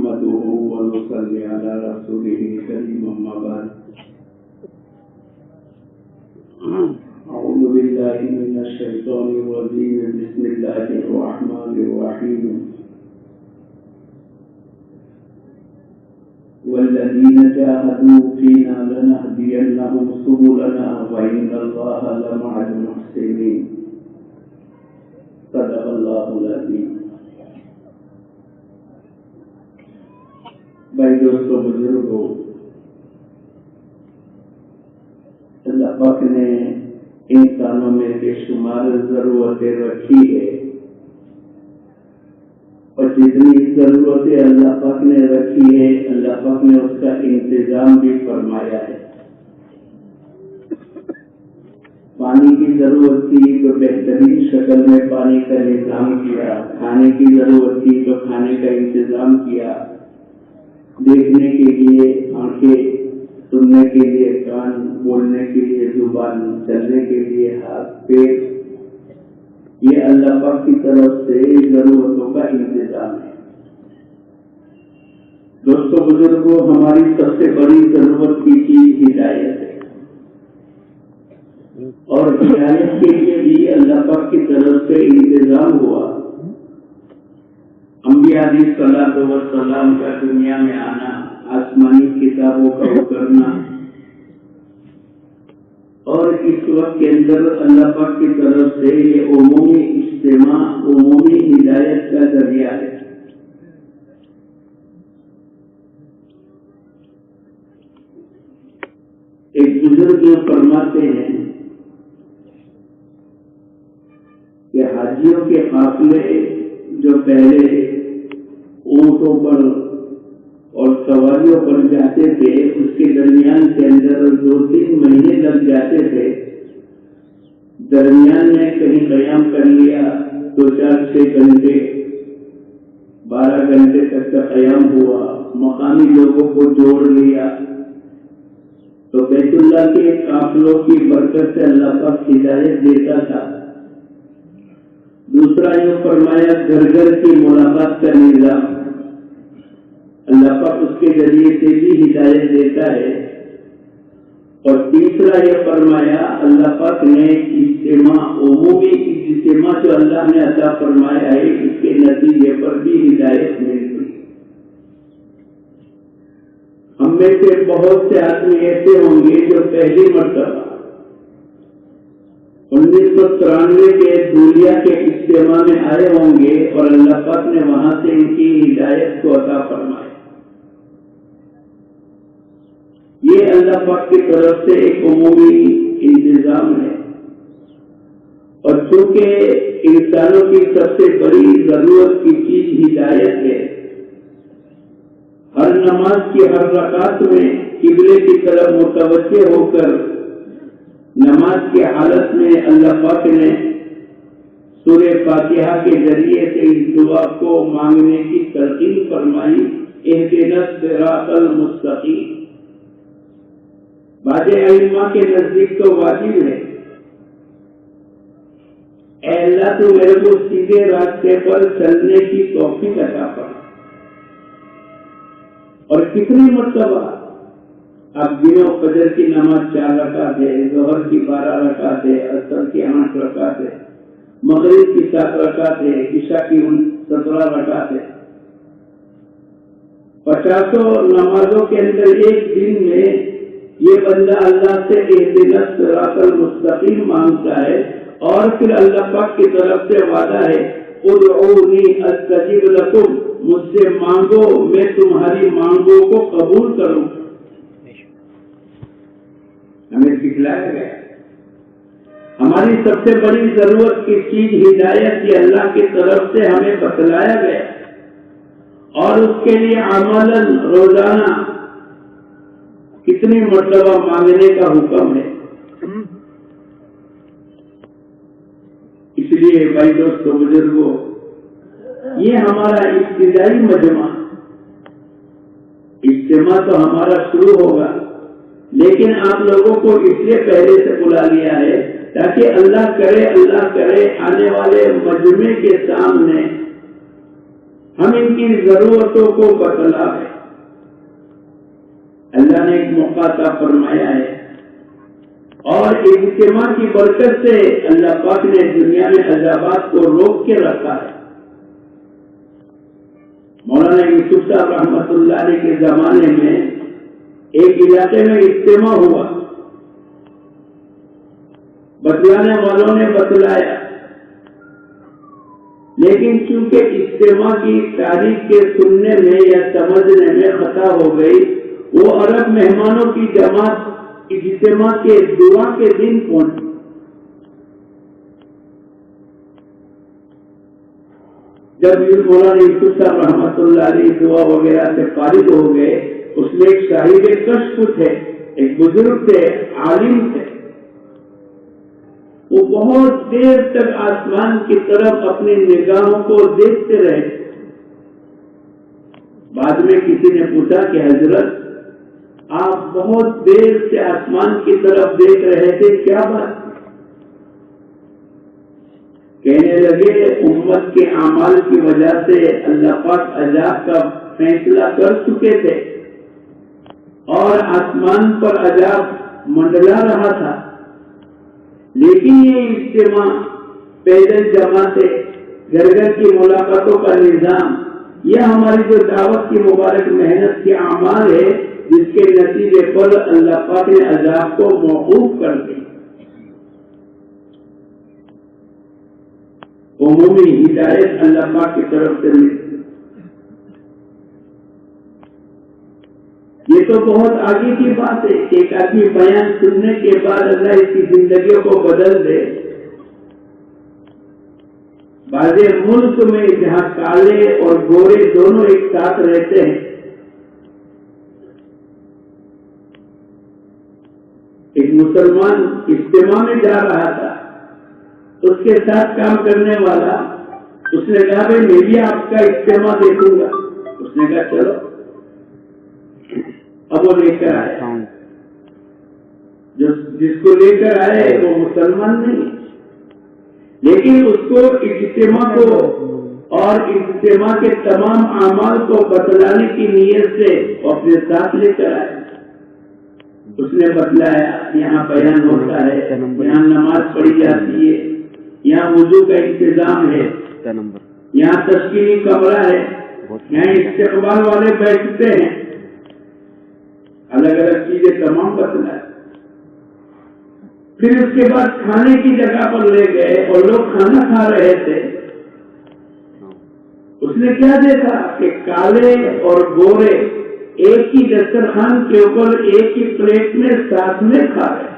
نحمده ونصلي على رسوله الكريم أما بعد أعوذ بالله من الشيطان الرجيم بسم الله الرحمن الرحيم والذين جاهدوا فينا لنهدينهم سبلنا وإن الله لمع المحسنين صدق الله العظيم. بھائی دوستو بزرگوں، اللہ پاک نے انسانوں میں بے شمار ضرورتیں رکھی ہے، اور جتنی ضرورتیں اللہ پاک نے رکھی ہے اللہ پاک نے اس کا انتظام بھی فرمایا ہے. پانی کی ضرورت تھی تو بہترین شکل میں پانی کا نظام کیا، کھانے کی ضرورت تھی تو کھانے کا انتظام کیا، دیکھنے کے لیے آنکھیں، سننے کے لیے کان، بولنے کے لیے زبان، چلنے کے لیے ہاتھ پیر، یہ اللہ پاک کی طرف سے ضرورتوں کا انتظام ہے. دوستو بزرگوں، ہماری سب سے بڑی ضرورت کی چیز ہدایت ہے، اور ہدایت کے لیے بھی اللہ پاک کی طرف سے انتظام ہوا. انبیاء علیہ الصلوۃ والسلام کا دنیا میں آنا، آسمانی کتابوں کا اترنا، اور اس وقت کے اندر اللہ پاک کی طرف سے یہ عمومی اجتماع، عمومی ہدایت کا ذریعہ ہے. ایک بزرگ یہ فرماتے ہیں کہ حاجیوں کے قافلے جو پہلے اونٹوں پر اور سواریوں پر جاتے تھے، اس کے درمیان کے اندر 2-3 مہینے لگ جاتے تھے. درمیان میں کہیں قیام کر لیا تو 4-6 گھنٹے 12 گھنٹے تک کا قیام ہوا، مقامی لوگوں کو جوڑ لیا تو بیت اللہ کے قافلوں کی برکت سے اللہ پاک ہدایت دیتا تھا. دوسرا یہ فرمایا گھر گھر کی ملاقات کا نظام، اللہ پاک اس کے ذریعے سے بھی ہدایت دیتا ہے. اور تیسرا یہ فرمایا اللہ پاک نے اجتماع، عمومی اجتماع جو اللہ نے عطا فرمایا ہے، اس کے نتیجے پر بھی ہدایت ملتی. ہم میں سے بہت سے آدمی ایسے ہوں گے جو پہلی مرتبہ 1993 کے دھولیا کے اجتماع میں آئے ہوں گے اور اللہ پاک نے وہاں سے ان کی ہدایت کو عطا فرمایا. یہ اللہ پاک کی طرف سے ایک عمومی انتظام ہے. اور چونکہ انسانوں کی سب سے بڑی ضرورت کی چیز ہدایت ہے، ہر نماز کی ہر رکعت میں قبلے کی طرف متوجہ ہو کر نماز کی حالت میں اللہ پاک نے سورہ فاتحہ کے ذریعے سے اس دعا کو مانگنے کی تلقین فرمائی، اہدنا الصراط المستقیم. بعض ائمہ کے نزدیک تو واجب ہے، اے اللہ تو میرے کو سیدھے راستے پر چلنے کی توفیق عطا فرما. اور کتنی مرتبہ اب دنوں فجر کی نماز 4 رکعت ہے، ظہر کی 12 رکعت ہے، عصر کی 8 رکعت ہے، مغرب کی 7 رکعت ہے، عشاء کی 17 رکعت ہے. 50 نمازوں کے اندر ایک دن میں یہ بندہ اللہ سے اہدنا الصراط المستقیم مانگتا ہے، اور پھر اللہ پاک کی طرف سے وعدہ ہے ادعونی استجب لکم، مجھ سے مانگو میں تمہاری مانگوں کو قبول کروں. ہمیں سکھلایا گیا ہماری سب سے بڑی ضرورت کی چیز ہدایت یہ اللہ کی طرف سے ہمیں بتلایا گیا، اور اس کے لیے عملاً روزانہ کتنی مرتبہ مانگنے کا حکم ہے. اس لیے بھائی دوستو بزرگوں، یہ ہمارا ابتدائی اجتماع تو ہمارا شروع ہوگا، لیکن آپ لوگوں کو اس لیے پہلے سے بلا لیا ہے تاکہ اللہ کرے آنے والے مجمع کے سامنے ہم ان کی ضرورتوں کو بتلا دیں۔ اللہ نے ایک موقع عطا فرمایا ہے اور اجتماع کی برکت سے اللہ پاک نے دنیا میں عذابات کو روک کے رکھا ہے۔ مولانا یوسف صاحب رحمۃ اللہ علیہ کے زمانے میں ایک علاقے میں اجتماع ہوا، بتلانے والوں نے بتلایا، لیکن چونکہ اجتماع کی تاریخ کے سننے میں یا سمجھنے میں خطا ہو گئی، وہ عرب مہمانوں کی جماعت اجتماع کے دعا کے دن پہنچی۔ جب مولانا یوسف صاحب رحمۃ اللہ علیہ دعا وغیرہ سے فارغ ہو گئے، اس میں ایک صاحب کشف تھے، ایک بزرگ تھے، عالم تھے، وہ بہت دیر تک آسمان کی طرف اپنی نگاہوں کو دیکھتے رہے۔ بعد میں کسی نے پوچھا کہ حضرت آپ بہت دیر سے آسمان کی طرف دیکھ رہے تھے، کیا بات؟ کہنے لگے امت کے اعمال کی وجہ سے اللہ پاک عذاب کا فیصلہ کر چکے تھے اور آسمان پر عذاب منڈلا رہا تھا، لیکن یہ اجتماع پیدل جماعتیں، گھر گھر کی ملاقاتوں کا نظام، یہ ہماری جو دعوت کی مبارک محنت کے اعمال ہے، جس کے نتیجے پر اللہ پاک نے عذاب کو موقوف کر دیا۔ عمومی ہدایت اللہ پاک کی طرف سے ملتی، یہ تو بہت آگے کی بات ہے کہ ایک آدمی بیان سننے کے بعد اللہ اس کی زندگیوں کو بدل دے۔ بعض ملک میں جہاں کالے اور گورے دونوں ایک ساتھ رہتے ہیں، ایک مسلمان اجتماع میں جا رہا تھا، اس کے ساتھ کام کرنے والا اس نے کہا بھائی میں بھی آپ کا اجتماع دیکھوں گا۔ اس نے کہا چلو، اب وہ لے کر آئے، جس کو لے کر آئے وہ مسلمان نہیں، لیکن اس کو اجتماع کو اور اجتماع کے تمام اعمال کو بتلانے کی نیت سے وہ اپنے ساتھ لے کر آئے۔ اس نے بتلایا یہاں بیان ہوتا ہے، یہاں نماز پڑھی جاتی ہے، یہاں وضو کا انتظام ہے، یہاں تشکیلی کمرہ ہے، یہاں استقبال والے بیٹھتے ہیں، الگ الگ چیزیں تمام بتلائے۔ پھر اس کے بعد کھانے کی جگہ پر لے گئے اور لوگ کھانا کھا رہے تھے۔ اس نے کیا دیکھا کہ کالے اور گورے ایک ہی دسترخوان کے اوپر ایک ہی پلیٹ میں ساتھ میں کھا رہے۔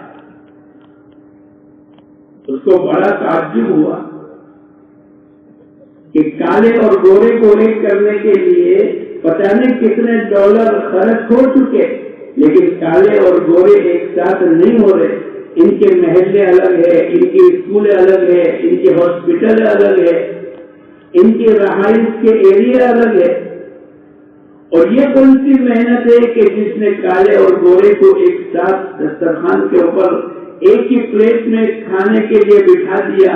اس کو بڑا تعجب ہوا کہ کالے اور گورے کو ایک کرنے کے لیے پتہ نہیں کتنے ڈالر خرچ ہو چکے، لیکن کالے اور گورے ایک ساتھ نہیں ہو رہے۔ ان کے محلے الگ ہے، ان کی اسکول الگ ہے، ان کے ہاسپٹل الگ ہے، ان کی رہائش کے ایریا الگ ہے۔ اور یہ کون سی محنت ہے کہ جس نے کالے اور گورے کو ایک ساتھ دسترخوان کے اوپر ایک ہی پلیٹ میں کھانے کے لیے بٹھا دیا؟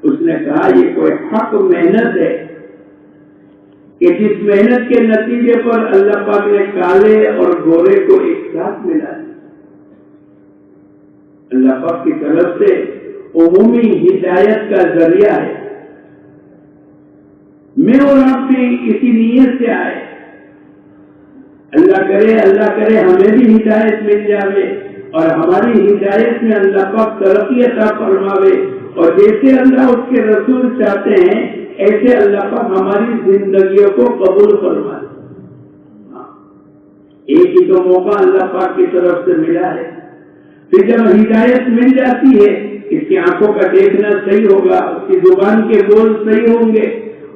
اس نے کہا یہ کوئی حق محنت ہے کہ جس محنت کے نتیجے پر اللہ پاک نے کالے اور گورے کو ایک ساتھ ملا دیا۔ اللہ پاک کی طرف سے عمومی ہدایت کا ذریعہ ہے۔ میں اور آپ بھی اسی نیت سے آئے، اللہ کرے ہمیں بھی ہدایت مل جاوے اور ہماری ہدایت میں اللہ پاک ترقی عطا فرماوے، اور جیسے اللہ اس کے رسول چاہتے ہیں ایسے اللہ پاک ہماری زندگیوں کو قبول فرمائے۔ ایک ہی تو موقع اللہ پاک کی طرف سے ملا ہے، پھر جب ہدایت مل جاتی ہے اس کی آنکھوں کا دیکھنا صحیح ہوگا، اس کی زبان کے بول صحیح ہوں گے،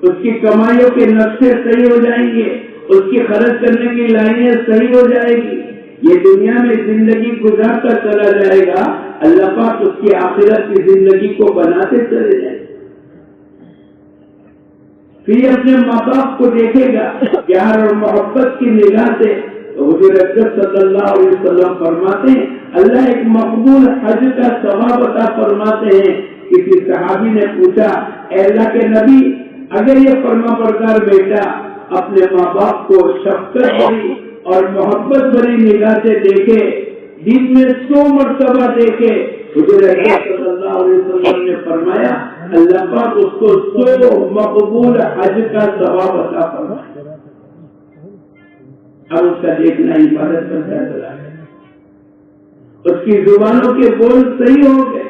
اس کی کمائیوں کے نقشے صحیح ہو جائیں گے، اس کی خرچ کرنے کی لائنیں صحیح ہو جائے گی، یہ دنیا میں زندگی گزارتا چلا جائے گا، اللہ پاک اس کی آخرت کی زندگی کو بناتے چلے جائیں گے۔ پھر اپنے ماں باپ کو دیکھے گا پیار اور محبت کی نگاہ سے، تو حضور اکرم صلی اللہ علیہ وسلم فرماتے ہیں اللہ ایک مقبول حج کا ثواب عطا فرماتے ہیں۔ کسی صحابی نے پوچھا اے اللہ کے نبی اگر یہ فرما بردار بیٹا اپنے ماں باپ کو شفقت بھری اور محبت بھری نگاہ سے دیکھے، دن میں 100 مرتبہ دیکھے، حضور اکرم صلی اللہ علیہ وسلم نے فرمایا اللہ پاک اس کو 100 مقبول حج کا ثواب عطا فرمائے۔ اب اس کا دیکھنا عبادت کا فیصلہ ہے، اس کی زبانوں کے بول صحیح ہو گئے،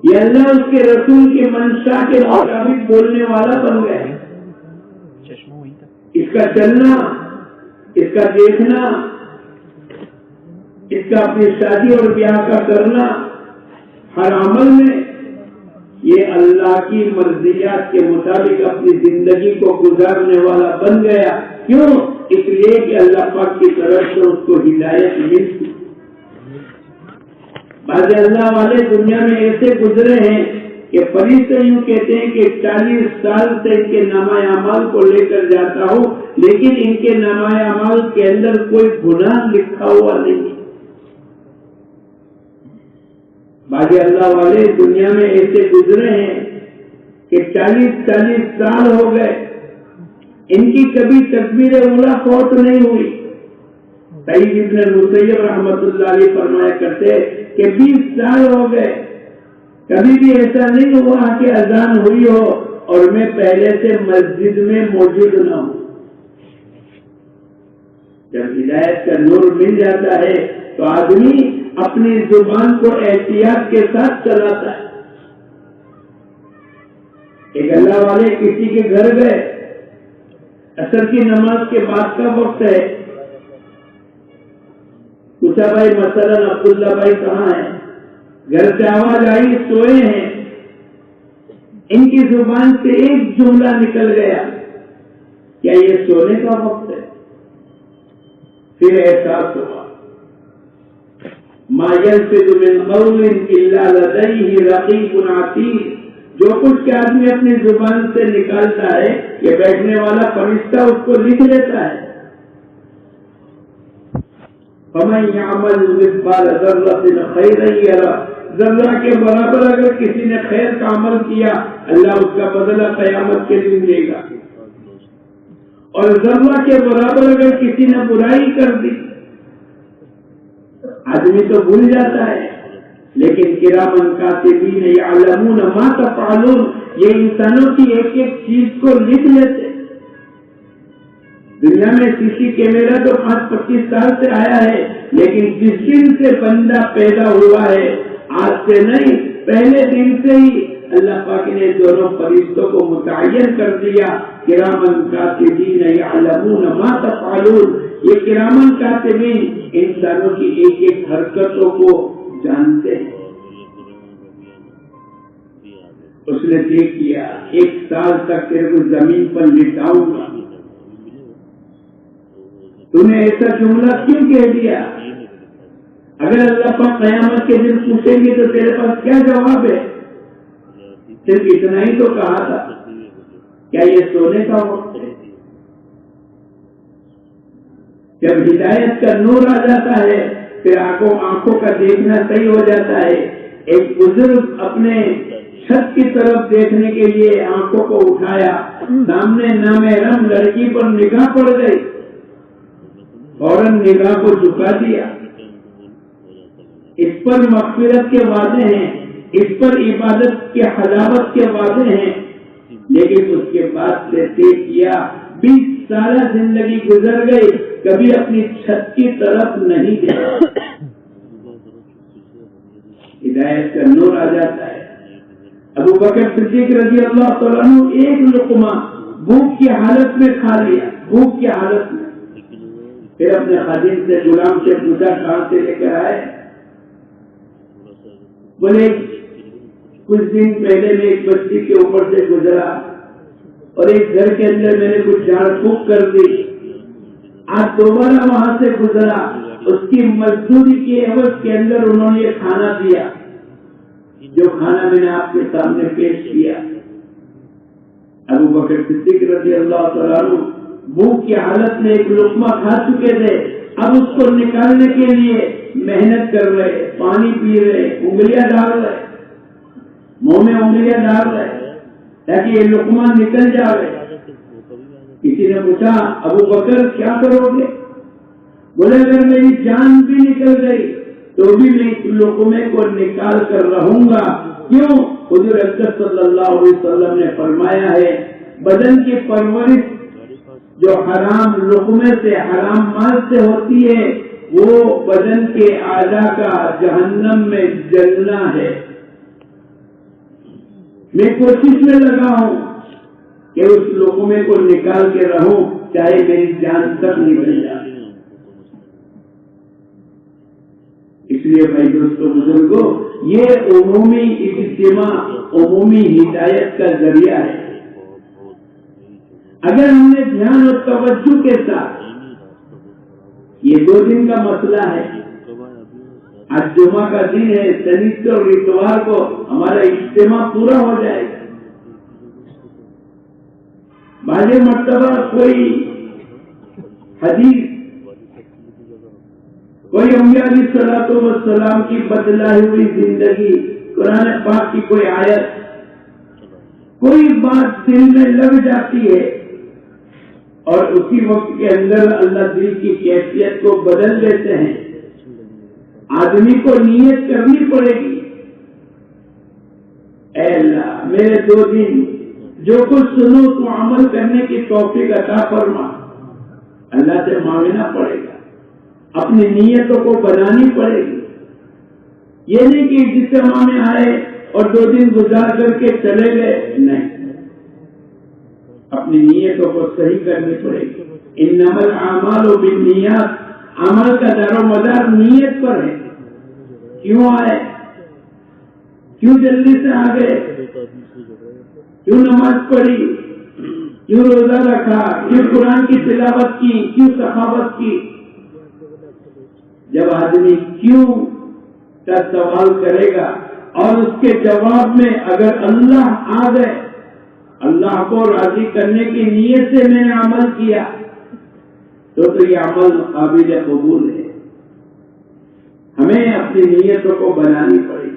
یہ اللہ اس کے رسول کی منشا کے مطابق بولنے والا بن گئے، اس کا چلنا، اس کا دیکھنا، اس کا اپنی شادی اور بیاہ کا کرنا، ہر عمل میں یہ اللہ کی مرضیات کے مطابق اپنی زندگی کو گزارنے والا بن گیا۔ کیوں؟ اس لیے کہ اللہ پاک کی طرف سے اس کو ہدایت ملتی۔ بعض اللہ والے دنیا میں ایسے گزرے ہیں کہ فرشتے یوں کہتے ہیں کہ 40 سال سے ان کے نامہ اعمال کو لے کر جاتا ہوں، لیکن ان کے نامہ اعمال کے اندر کوئی گناہ لکھا ہوا نہیں۔ بعض اللہ والے دنیا میں ایسے گزرے ہیں کہ 40 سال ہو گئے، ان کی کبھی تکبیر اولیٰ فوت نہیں ہوئی۔ سعید ابن مسیب رحمۃ اللہ علیہ فرمایا کرتے کہ 20 سال ہو گئے، کبھی بھی ایسا نہیں ہوا کہ اذان ہوئی ہو اور میں پہلے سے مسجد میں موجود نہ ہوں۔ جب ہدایت کا نور مل جاتا ہے تو آدمی اپنی زبان کو احتیاط کے ساتھ چلاتا ہے۔ ایک اللہ والے کسی کے گھر گئے، عصر کی نماز کے بعد کا وقت ہے، پوچھا بھائی مثلاً عبداللہ بھائی کہاں ہیں؟ گھر سے آواز آئی سوئے ہیں، ان کی زبان سے ایک جملہ نکل گیا، کیا یہ سونے کا وقت ہے؟ پھر احساس ہوا ما یلفظ من قول الا لدیہ رقیب عتید، جو کچھ کہ آدمی اپنی زبان سے نکالتا ہے یہ بیٹھنے والا فرشتہ اس کو لکھ لیتا ہے۔ فمن يعمل مثقال ذرة خيرا يره، ذرہ کے برابر اگر کسی نے خیر کا عمل کیا اللہ اس کا بدلہ قیامت کے دن دے گا، اور ذرہ کے برابر اگر کسی نے برائی کر دی، آدمی تو بھول جاتا ہے لیکن کرامن کاتبین یعلمون ما تفعلون، یہ انسانوں کی ایک ایک چیز کو لکھ لیتے۔ دنیا میں سی سی کیمرہ تو 25 سال سے آیا ہے، لیکن جس دن سے بندہ پیدا ہوا ہے، آج سے نہیں پہلے دن سے ہی اللہ پاک نے دونوں فرشتوں کو متعین کر دیا، کرامن کاتبین یعلمون ما تفعلون۔ یہ کرامن کاتبین انسانوں کی ایک ایک حرکتوں کو جانتے ہیں۔ اس نے دیکھ کیا 1 سال تک تیرے کو زمین پر لٹاؤں گا، تو نے ایسا جملہ کیوں کہہ دیا؟ اگر اللہ پاک قیامت کے دن پوچھیں گے تو تیرے پاس کیا جواب ہے؟ صرف اتنا ہی تو کہا تھا، کیا یہ سونے کا وقت ہے؟ جب ہدایت کا نور آ جاتا ہے پھر آنکھوں کا دیکھنا صحیح ہو جاتا ہے۔ ایک بزرگ اپنے چھت کی طرف دیکھنے کے لیے آنکھوں کو اٹھایا، سامنے نامحرم لڑکی پر نگاہ پڑ گئی، فوراً نگاہ کو جھکا دیا۔ اس پر مغفرت کے وعدے ہیں، اس پر عبادت کے حلاوت کے وعدے ہیں، لیکن اس کے بعد سے طے کیا 20 سالہ زندگی گزر گئی، کبھی اپنی چھت کی طرف نہیں گیا۔ ہدایت کا نور آ جاتا ہے۔ ابو بکر صدیق رضی اللہ تعالیٰ عنہ ایک لقمہ بھوک کی حالت میں کھا لیا، بھوک کی حالت میں، پھر اپنے خادم سے غلام سے پوچھا کہاں سے لے کر آئے؟ بولے کچھ دن پہلے میں ایک بستی کے اوپر سے گزرا اور ایک گھر کے اندر میں نے کچھ جھاڑ پھونک کر دی، آج دوبارہ وہاں سے گزرا، اس کی مزدوری کے عوض کے اندر انہوں نے یہ کھانا دیا جو کھانا میں نے آپ کے سامنے پیش کیا۔ ابو بکر صدیق رضی اللہ تعالیٰ عنہ بھوک کی حالت میں ایک لقمہ کھا چکے تھے، اب اس کو نکالنے کے لیے محنت کر رہے، پانی پی رہے، انگلیاں ڈال رہے، منہ میں انگلیاں ڈال رہے، تاکہ یہ لقمہ نکل جائے. کسی نے پوچھا ابو بکر کیا کرو گے؟ بولے اگر میری جان بھی نکل گئی تو بھی میں اس لقمے کو نکال کر رہوں گا. کیوں؟ حضور اکرم صلی اللہ علیہ وسلم نے فرمایا ہے بدن کی پرورش جو حرام لقمے سے حرام مال سے ہوتی ہے وہ بدن کے اعضاء کا جہنم میں جلنا ہے. میں کوشش میں لگا ہوں کہ اس لقمے کو نکال کے رہوں چاہے میری جان تک نکل جائے. اس لیے بھائی دوستوں بزرگوں یہ عمومی اجتماع عمومی ہدایت کا ذریعہ ہے. اگر ہم نے دھیان اور توجہ کے ساتھ یہ 2 دن کا مسئلہ ہے. آج جمعہ کا دن ہے، شنیچر اور اتوار کو ہمارا اجتماع پورا ہو جائے گا. بعض مرتبہ کوئی حدیث کوئی انبیاء علیہ الصلوۃ والسلام کی بدلائی ہوئی زندگی، قرآن پاک کی کوئی آیت، کوئی بات دل میں لگ جاتی ہے اور اسی وقت کے اندر اللہ دل کی کیفیت کو بدل دیتے ہیں. آدمی کو نیت کرنی پڑے گی اے اللہ میرے 2 دن جو کچھ سنو تو عمل کرنے کی توفیق عطا فرما. اللہ سے مانگنا پڑے گا، اپنی نیتوں کو بنانی پڑے گی. یہ نہیں کہ اجتماع میں آئے اور 2 دن گزار کر کے چلے گئے، نہیں، اپنی نیتوں کو صحیح کرنی پڑے گی. انما الاعمال بالنیات، عمل کا دار و مدار نیت پر ہے. کیوں آئے؟ کیوں جلدی سے آ گئے؟ کیوں نماز پڑھی؟ کیوں روزہ رکھا؟ کیوں قرآن کی تلاوت کی؟ کیوں سخاوت کی؟ جب آدمی کیوں کا سوال کرے گا اور اس کے جواب میں اگر اللہ آ گئے، اللہ کو راضی کرنے کی نیت سے میں نے عمل کیا تو یہ عمل قابل قبول ہے. ہمیں اپنی نیتوں کو بنانی پڑے گی.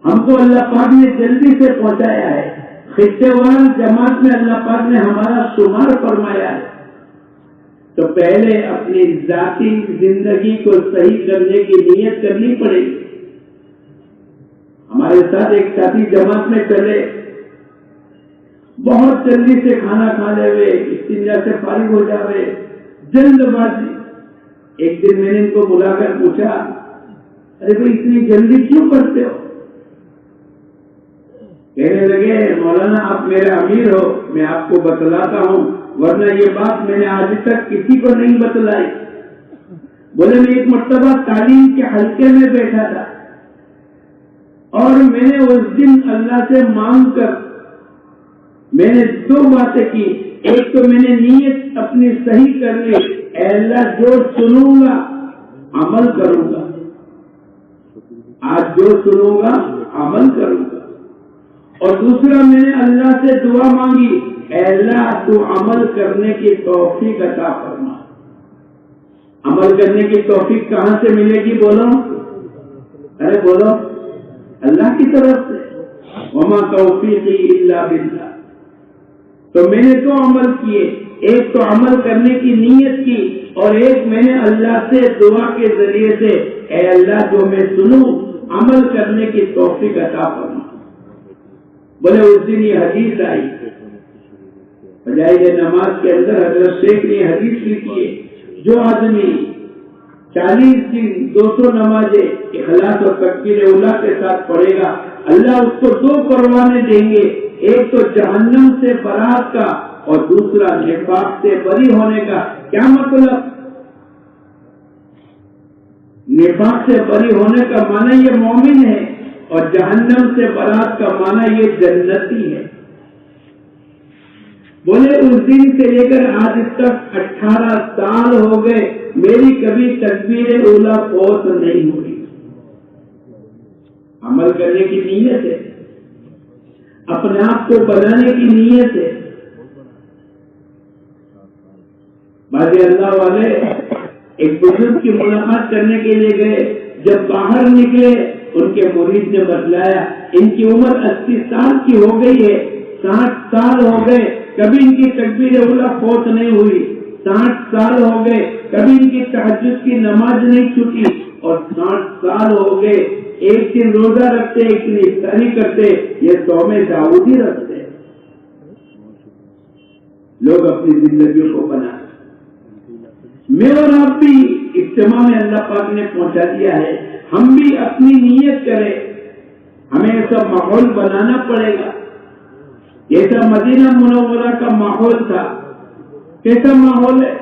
ہم کو اللہ پاک نے جلدی سے پہنچایا ہے، خطے وار جماعت میں اللہ پاک نے ہمارا شمار فرمایا ہے. تو پہلے اپنی ذاتی زندگی کو صحیح کرنے کی نیت کرنی پڑے گی. ہمارے ساتھ ایک ساتھی جماعت میں چلے، بہت جلدی سے کھانا کھا لے ہوئے، استنجا سے فارغ ہو جاوے، جلد بازی. ایک دن میں نے ان کو بلا کر پوچھا ارے بھائی اتنی جلدی کیوں کرتے ہو؟ کہنے لگے مولانا آپ میرے امیر ہو، میں آپ کو بتلاتا ہوں، ورنہ یہ بات میں نے آج تک کسی کو نہیں بتلائی. بولے میں ایک مرتبہ تعلیم کے حلقے میں بیٹھا تھا اور میں نے اس دن اللہ سے مانگ کر میں نے 2 باتیں کی. ایک تو میں نے نیت اپنی صحیح کر لی، اے اللہ جو سنوں گا عمل کروں گا، آج جو سنوں گا عمل کروں گا. اور دوسرا میں نے اللہ سے دعا مانگی، اے اللہ تو عمل کرنے کی توفیق عطا فرما. عمل کرنے کی توفیق کہاں سے ملے گی؟ بولو، ارے بولو، اللہ کی طرف سے. وما توفیقی الا باللہ. تو میں نے 2 عمل کیے، ایک تو عمل کرنے کی نیت کی اور ایک میں نے اللہ سے دعا کے ذریعے سے اے اللہ جو میں سنوں عمل کرنے کی توفیق عطا فرما. بولے اس دن یہ حدیث آئی فضائل نماز کے اندر، حضرت شیخ نے حدیث لکھی ہے جو آدمی 40 دن 200 نمازیں اخلاص اور تکبیر اولیٰ کے ساتھ پڑھے گا، اللہ اس کو 2 پروانے دیں گے، ایک تو جہنم سے برات کا اور دوسرا نفاق سے بری ہونے کا. کیا مطلب؟ نفاق سے بری ہونے کا معنی یہ مومن ہے اور جہنم سے برات کا معنی یہ جنتی ہے. بولے اس دن سے لے کر آج تک 18 سال ہو گئے، میری کبھی تکبیر اولیٰ فوت نہیں ہوئی. عمل کرنے کی نیت ہے، اپنے آپ کو بنانے کی نیت ہے. بعض اللہ والے ایک بزرگ کی ملاقات کرنے کے لیے گئے، جب باہر نکلے ان کے مرید نے بتلایا ان کی عمر 80 سال کی ہو گئی ہے، 60 سال ہو گئے کبھی ان کی تکبیر اولا فوت نہیں ہوئی، 60 سال ہو گئے کبھی ان کی تہجد کی نماز نہیں چھوٹی، اور 60 سال ہو گئے ایک دن روزہ رکھتے ایک دن افطاری کرتے، یہ صوم داؤدی رکھتے۔ لوگ اپنی زندگیوں کو بنا، میں اور آپ بھی اجتماع میں اللہ پاک نے پہنچا دیا ہے، ہم بھی اپنی نیت کریں، ہمیں ایسا ماحول بنانا پڑے گا جیسا مدینہ منورہ کا ماحول تھا۔ کیسا ماحول ہے؟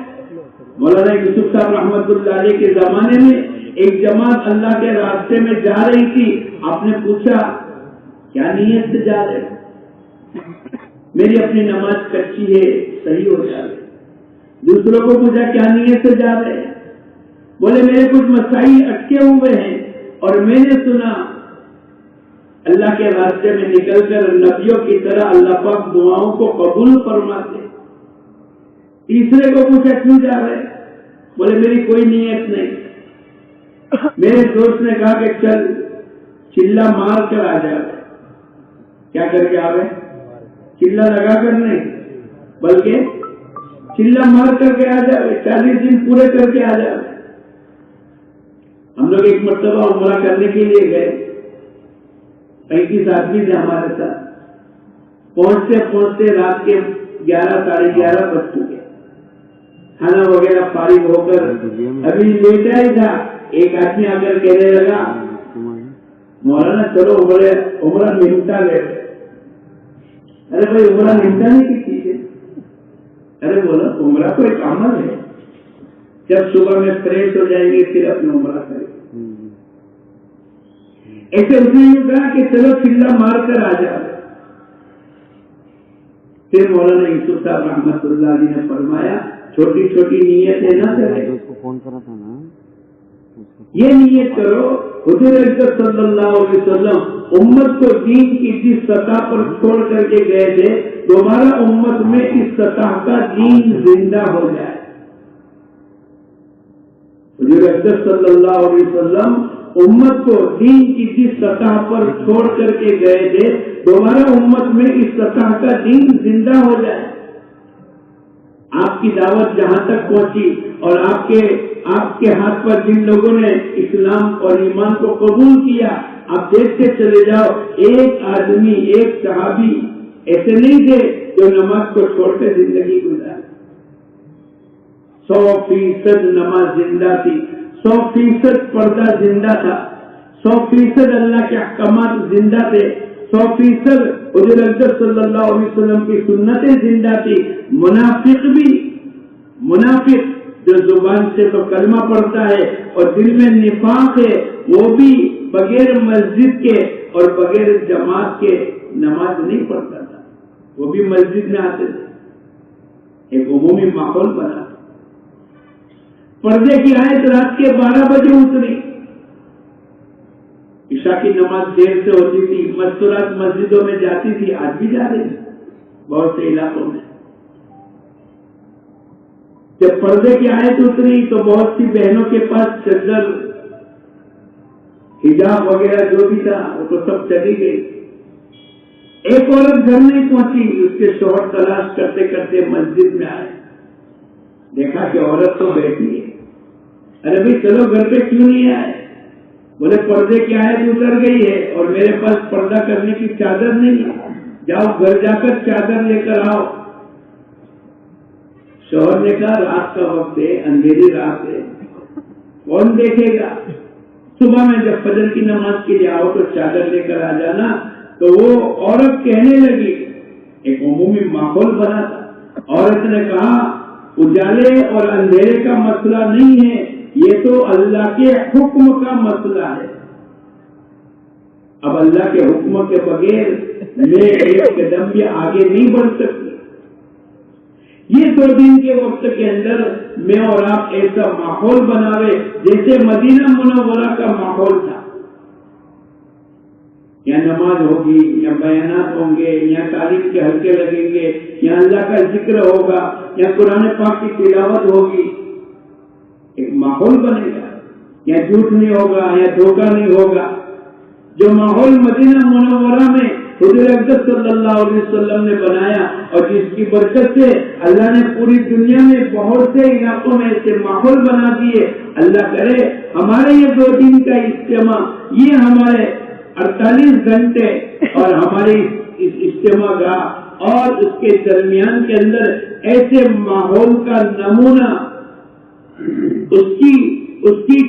مولانا یوسف صاحب رحمت اللہ علیہ کے زمانے میں ایک جماعت اللہ کے راستے میں جا رہی تھی، آپ نے پوچھا کیا نیت سے جا رہے؟ میری اپنی نماز کچی ہے، صحیح ہو جا رہے۔ دوسروں کو پوچھا کیا نیت سے جا رہے؟ بولے میرے کچھ مسائل اٹکے ہوئے ہیں اور میں نے سنا اللہ کے راستے میں نکل کر نبیوں کی طرح اللہ پاک دعاؤں کو قبول فرماتے۔ تیسرے کو پوچھا کیوں جا رہے؟ بولے میری کوئی نیت نہیں۔ میرے دوست نے کہا کہ چل چلا مار کر آ جا۔ کیا کر کے آ گئے؟ چلا لگا کر نہیں بلکہ چلا مار کر کے آ جائے، 40 دن پورے کر کے آ جائے۔ ہم لوگ ایک مرتبہ عمرہ کرنے کے لیے گئے، 35 آدمی تھے ہمارے ساتھ، پہنچتے پہنچتے رات کے 11 ساڑھے 11 بج چکے، کھانا وغیرہ فارغ ہو کر ابھی لیٹا ہی تھا، ایک آدمی آ کر کہنے لگا مولانا چلو عمرہ نمٹا گئے۔ ارے بھائی عمرہ نمٹانے کی چیز ہے؟ ارے بولا عمرہ تو ایک عمل ہے، جب صبح میں فریش ہو جائیں گے پھر اپنا عمرہ کریں۔ ایسے اس نے یہ کہا کہ چلو چلا مار کر آ جاؤ۔ پھر مولانا یوسف صاحب رحمت اللہ علیہ نے فرمایا چھوٹی چھوٹی نیتیں نہ کریں، یہ نیت کرو حضور اکرم صلی اللہ علیہ وسلم امت کو دین کی جس سطح پر چھوڑ کر کے گئے تھے دوبارہ امت میں اس سطح کا دین زندہ ہو جائے۔ حضور اکرم صلی اللہ علیہ وسلم امت کو دین کی جس سطح پر چھوڑ کر کے گئے تھے دوبارہ امت میں اس سطح کا دین زندہ ہو جائے۔ آپ کی دعوت جہاں تک پہنچی اور آپ کے ہاتھ پر جن لوگوں نے اسلام اور ایمان کو قبول کیا، آپ دیکھتے چلے جاؤ ایک آدمی ایک صحابی ایسے نہیں تھے جو نماز کو چھوڑ کے زندگی گزارے۔ 100% نماز زندہ تھی، 100% پردہ زندہ تھا، 100% اللہ کے احکامات زندہ تھے، 100% حضور اکرم صلی اللہ علیہ وسلم کی سنتیں زندہ تھی۔ منافق جو زبان سے تو کلمہ پڑھتا ہے اور دل میں نفاق ہے، وہ بھی بغیر مسجد کے اور بغیر جماعت کے نماز نہیں پڑھتا تھا، وہ بھی مسجد میں آتے تھے، ایک عمومی ماحول بنا۔ پردے کی آیت رات کے 12 بجے اتری، عشاء کی نماز دیر سے ہوتی تھی، مستورات مسجدوں میں جاتی تھی، آج بھی جا رہی بہت سے علاقوں میں۔ جب پردے کی آیت اتری تو بہت سی بہنوں کے پاس چادر حجاب وغیرہ جو بھی تھا وہ تو سب چلی گئی۔ ایک عورت گھر نہیں پہنچی، اس کے شوہر تلاش کرتے کرتے مسجد میں آئے، دیکھا کہ عورت تو بیٹھی ہے۔ ارے بھائی چلو گھر پہ کیوں نہیں آئے؟ بولے پردے کی آیت اتر گئی ہے اور میرے پاس پردہ کرنے کی چادر نہیں ہے، جاؤ گھر جا کر چادر لے کر آؤ۔ شوہر نے کہا رات کا وقت ہے، اندھیری رات ہے، کون دیکھے گا؟ صبح میں جب فجر کی نماز کے لیے آؤ تو چادر لے کر آ جانا۔ تو وہ عورت کہنے لگی، ایک عمومی ماحول بنا تھا، عورت نے کہا اجالے اور اندھیرے کا مسئلہ نہیں ہے، یہ تو اللہ کے حکم کا مسئلہ ہے۔ اب اللہ کے حکم کے بغیر میں ایک قدم بھی آگے نہیں بڑھ سکتی۔ یہ 2 دن کے وقت کے اندر میں اور آپ ایسا ماحول بناوے جیسے مدینہ منورہ کا ماحول تھا۔ یہاں نماز ہوگی، یہاں بیانات ہوں گے، یہاں تعلیم کے حلقے لگیں گے، یہاں اللہ کا ذکر ہوگا، یہاں قرآن پاک کی تلاوت ہوگی، ایک ماحول بنے گا، یہاں جھوٹ نہیں ہوگا، یہاں دھوکہ نہیں ہوگا۔ جو ماحول مدینہ منورہ میں حضور اقدس صلی اللہ علیہ وسلم نے بنایا اور جس کی برکت سے اللہ نے پوری دنیا میں بہت سے علاقوں میں ایسے ماحول بنا دیے. اللہ کرے ہمارے یہ 2 دن کا اجتماع، یہ ہمارے 48 گھنٹے اور ہمارے اس اجتماع گاہ اور اس کے درمیان کے اندر ایسے ماحول کا نمونہ، اس کی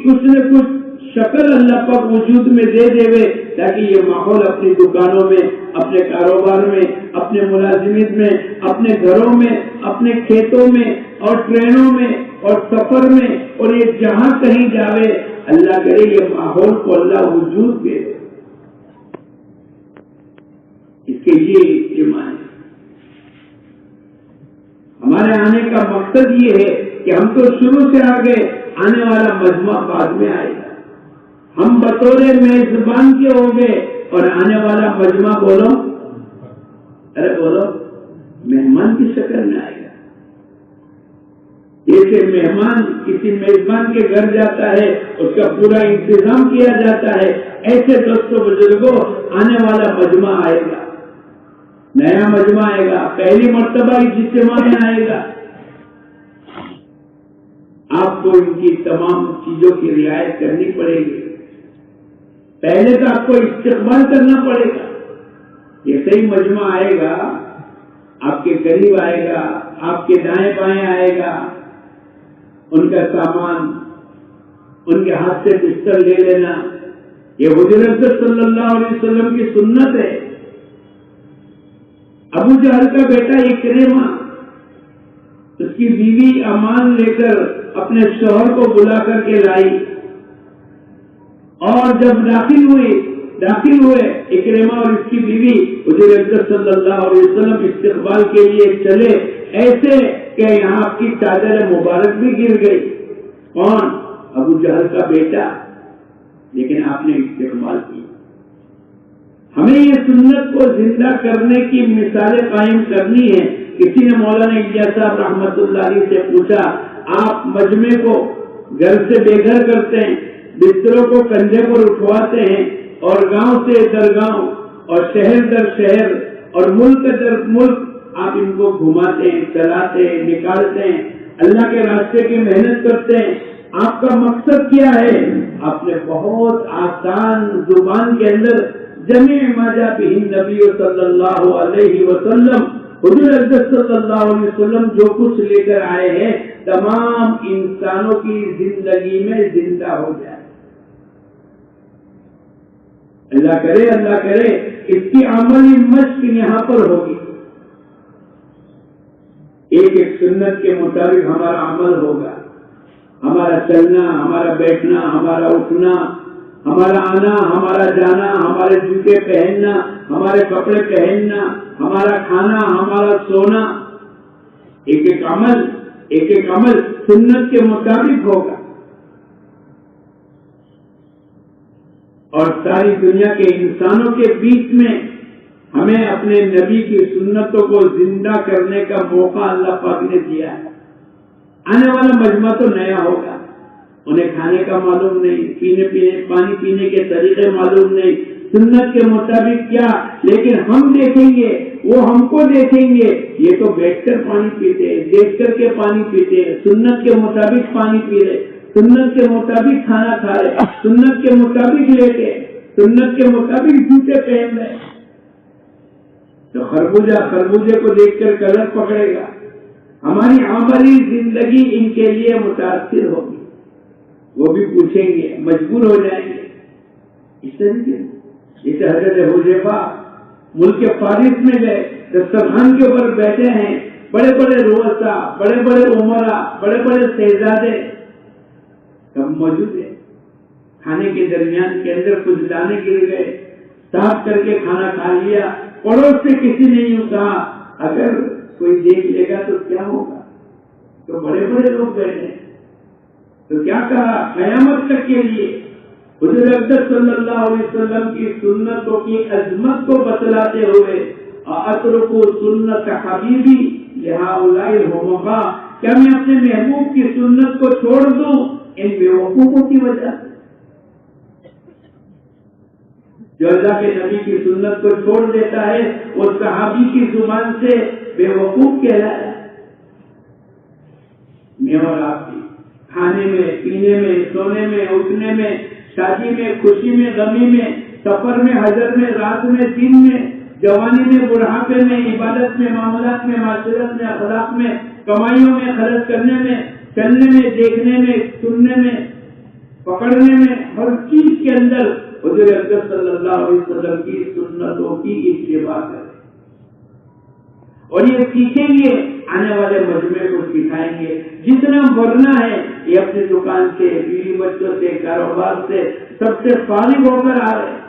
کچھ نہ کچھ شکل اللہ پاک وجود میں دے دے، تاکہ یہ ماحول اپنی دکانوں میں، اپنے کاروبار میں، اپنے ملازمت میں، اپنے گھروں میں، اپنے کھیتوں میں اور ٹرینوں میں اور سفر میں اور یہ جہاں کہیں جاوے، اللہ کرے یہ ماحول کو اللہ وجود دے. اس کے لیے اجتماع ہے. ہمارے آنے کا مقصد یہ ہے کہ ہم تو شروع سے آگے، آنے والا مجمع بعد میں آئے گا. ہم بطور میزبان کے ہو گئے اور آنے والا مجمع بولو مہمان کی شکل میں آئے گا. جیسے مہمان کسی میزبان کے گھر جاتا ہے، اس کا پورا انتظام کیا جاتا ہے، ایسے دوستوں بزرگوں آنے والا مجمع آئے گا، نیا مجمع آئے گا، پہلی مرتبہ اس اجتماع میں آئے گا. آپ کو ان کی تمام چیزوں کی رعایت کرنی پڑے گی. پہلے تو آپ کو استقبال کرنا پڑے گا. جیسے ہی مجمع آئے گا، آپ کے قریب آئے گا، آپ کے دائیں بائیں آئے گا، ان کا سامان ان کے ہاتھ سے پستل لے لینا. یہ حضور صلی اللہ علیہ وسلم کی سنت ہے. ابو جہل کا بیٹا اکرمہ اس کی بیوی امان لے کر اپنے شوہر کو بلا کر کے لائی، اور جب داخل ہوئے اکرمہ اور اس کی بیوی حضور اکرم صلی اللہ علیہ وسلم استقبال کے لیے چلے، ایسے کہ یہاں آپ کی چادر مبارک بھی گر گئی. کون؟ ابو جہل کا بیٹا. لیکن آپ نے استقبال کی. ہمیں یہ سنت کو زندہ کرنے کی مثالیں قائم کرنی ہے. کسی نے مولانا الیاس صاحب رحمت اللہ علیہ سے پوچھا، آپ مجمع کو گھر سے بے گھر کرتے ہیں، بستروں کو کندھے پر اٹھواتے ہیں اور گاؤں سے در گاؤں اور شہر در شہر اور ملک در ملک آپ ان کو گھماتے ہیں، چلاتے ہیں، نکالتے ہیں، اللہ کے راستے کی محنت کرتے ہیں. آپ کا مقصد کیا ہے؟ آپ نے بہت آسان زبان کے اندر جمیع ما جاء به النبی صلی اللہ علیہ وسلم، حضور اقدس صلی اللہ علیہ وسلم جو کچھ لے کر آئے ہیں تمام انسانوں کی زندگی میں زندہ ہو جائے. اللہ کرے اس کی عملی مشق یہاں پر ہوگی. ایک ایک سنت کے مطابق ہمارا عمل ہوگا، ہمارا چلنا، ہمارا بیٹھنا، ہمارا اٹھنا، ہمارا آنا، ہمارا جانا، ہمارے جوتے پہننا، ہمارے کپڑے پہننا، ہمارا کھانا، ہمارا سونا، ایک ایک عمل سنت کے مطابق ہوگا. اور ساری دنیا کے انسانوں کے بیچ میں ہمیں اپنے نبی کی سنتوں کو زندہ کرنے کا موقع اللہ پاک نے دیا ہے. آنے والا مجمع تو نیا ہوگا، انہیں کھانے کا معلوم نہیں، پانی پینے کے طریقے معلوم نہیں، سنت کے مطابق کیا، لیکن ہم دیکھیں گے، وہ ہم کو دیکھیں گے، یہ تو بیٹھ کر پانی پیتے، دیکھ کر کے پانی پیتے، سنت کے مطابق پانی پی رہے، سنت کے مطابق کھانا کھا رہے، سنت کے مطابق لیتے، سنت کے مطابق جوتے پہن رہے. تو خربوزے کو دیکھ کر کلر پکڑے گا. ہماری عملی زندگی ان کے لیے متاثر ہوگی، وہ بھی پوچھیں گے، مجبور ہو جائیں گے. اس طریقے جیسے حضرت حذیفہ ملک فارس میں گئے، دسترخوان کے اوپر بیٹھے ہیں، بڑے بڑے رؤسا، بڑے بڑے عمرا، بڑے بڑے شہزادے سب موجود ہیں. کھانے کے درمیان کے اندر کچھ دانے گر گئے، صاف کر کے کھانا کھا لیا. پڑوس سے کسی نے یوں کہا اگر کوئی دیکھ لے گا تو کیا ہوگا؟ تو بڑے بڑے لوگ بیٹھے تو کیا کہا؟ قیامت تک کے لیے حضور اقدس صلی اللہ علیہ وسلم کی سنتوں کی عظمت کو بتلاتے ہوئے اترکوا سنت حبیبی لہؤلاء الحمقاء، کیا میں اپنے محبوب کی سنت کو چھوڑ دوں ان بیوقوفوں کی وجہ سے؟ جو اللہ کے نبی کی سنت کو چھوڑ دیتا ہے وہ صحابی کی زبان سے بے وقوف کہلایا۔ میں اور آپ کی کھانے میں، پینے میں، سونے میں، اٹھنے میں، شادی میں، خوشی میں، غمی میں، سفر میں، حضر میں، رات میں، دن میں، جوانی میں، بڑھاپے میں، عبادت میں، معاملات میں، معاشرت میں، اخلاق میں، کمائیوں میں، خرچ کرنے میں، چلنے میں، دیکھنے میں، سننے میں، پکڑنے میں، ہر چیز کے اندر حضور اکرم صلی اللہ علیہ وسلم کی سنتوں کی اتباع کریں، اور یہ سیکھیں گے، آنے والے مجمع کو سکھائیں گے۔ جتنا بڑھنا ہے یہ اپنی دکان سے، بیوی بچوں سے، کاروبار سے، سب سے فارغ ہو کر آ رہے ہیں۔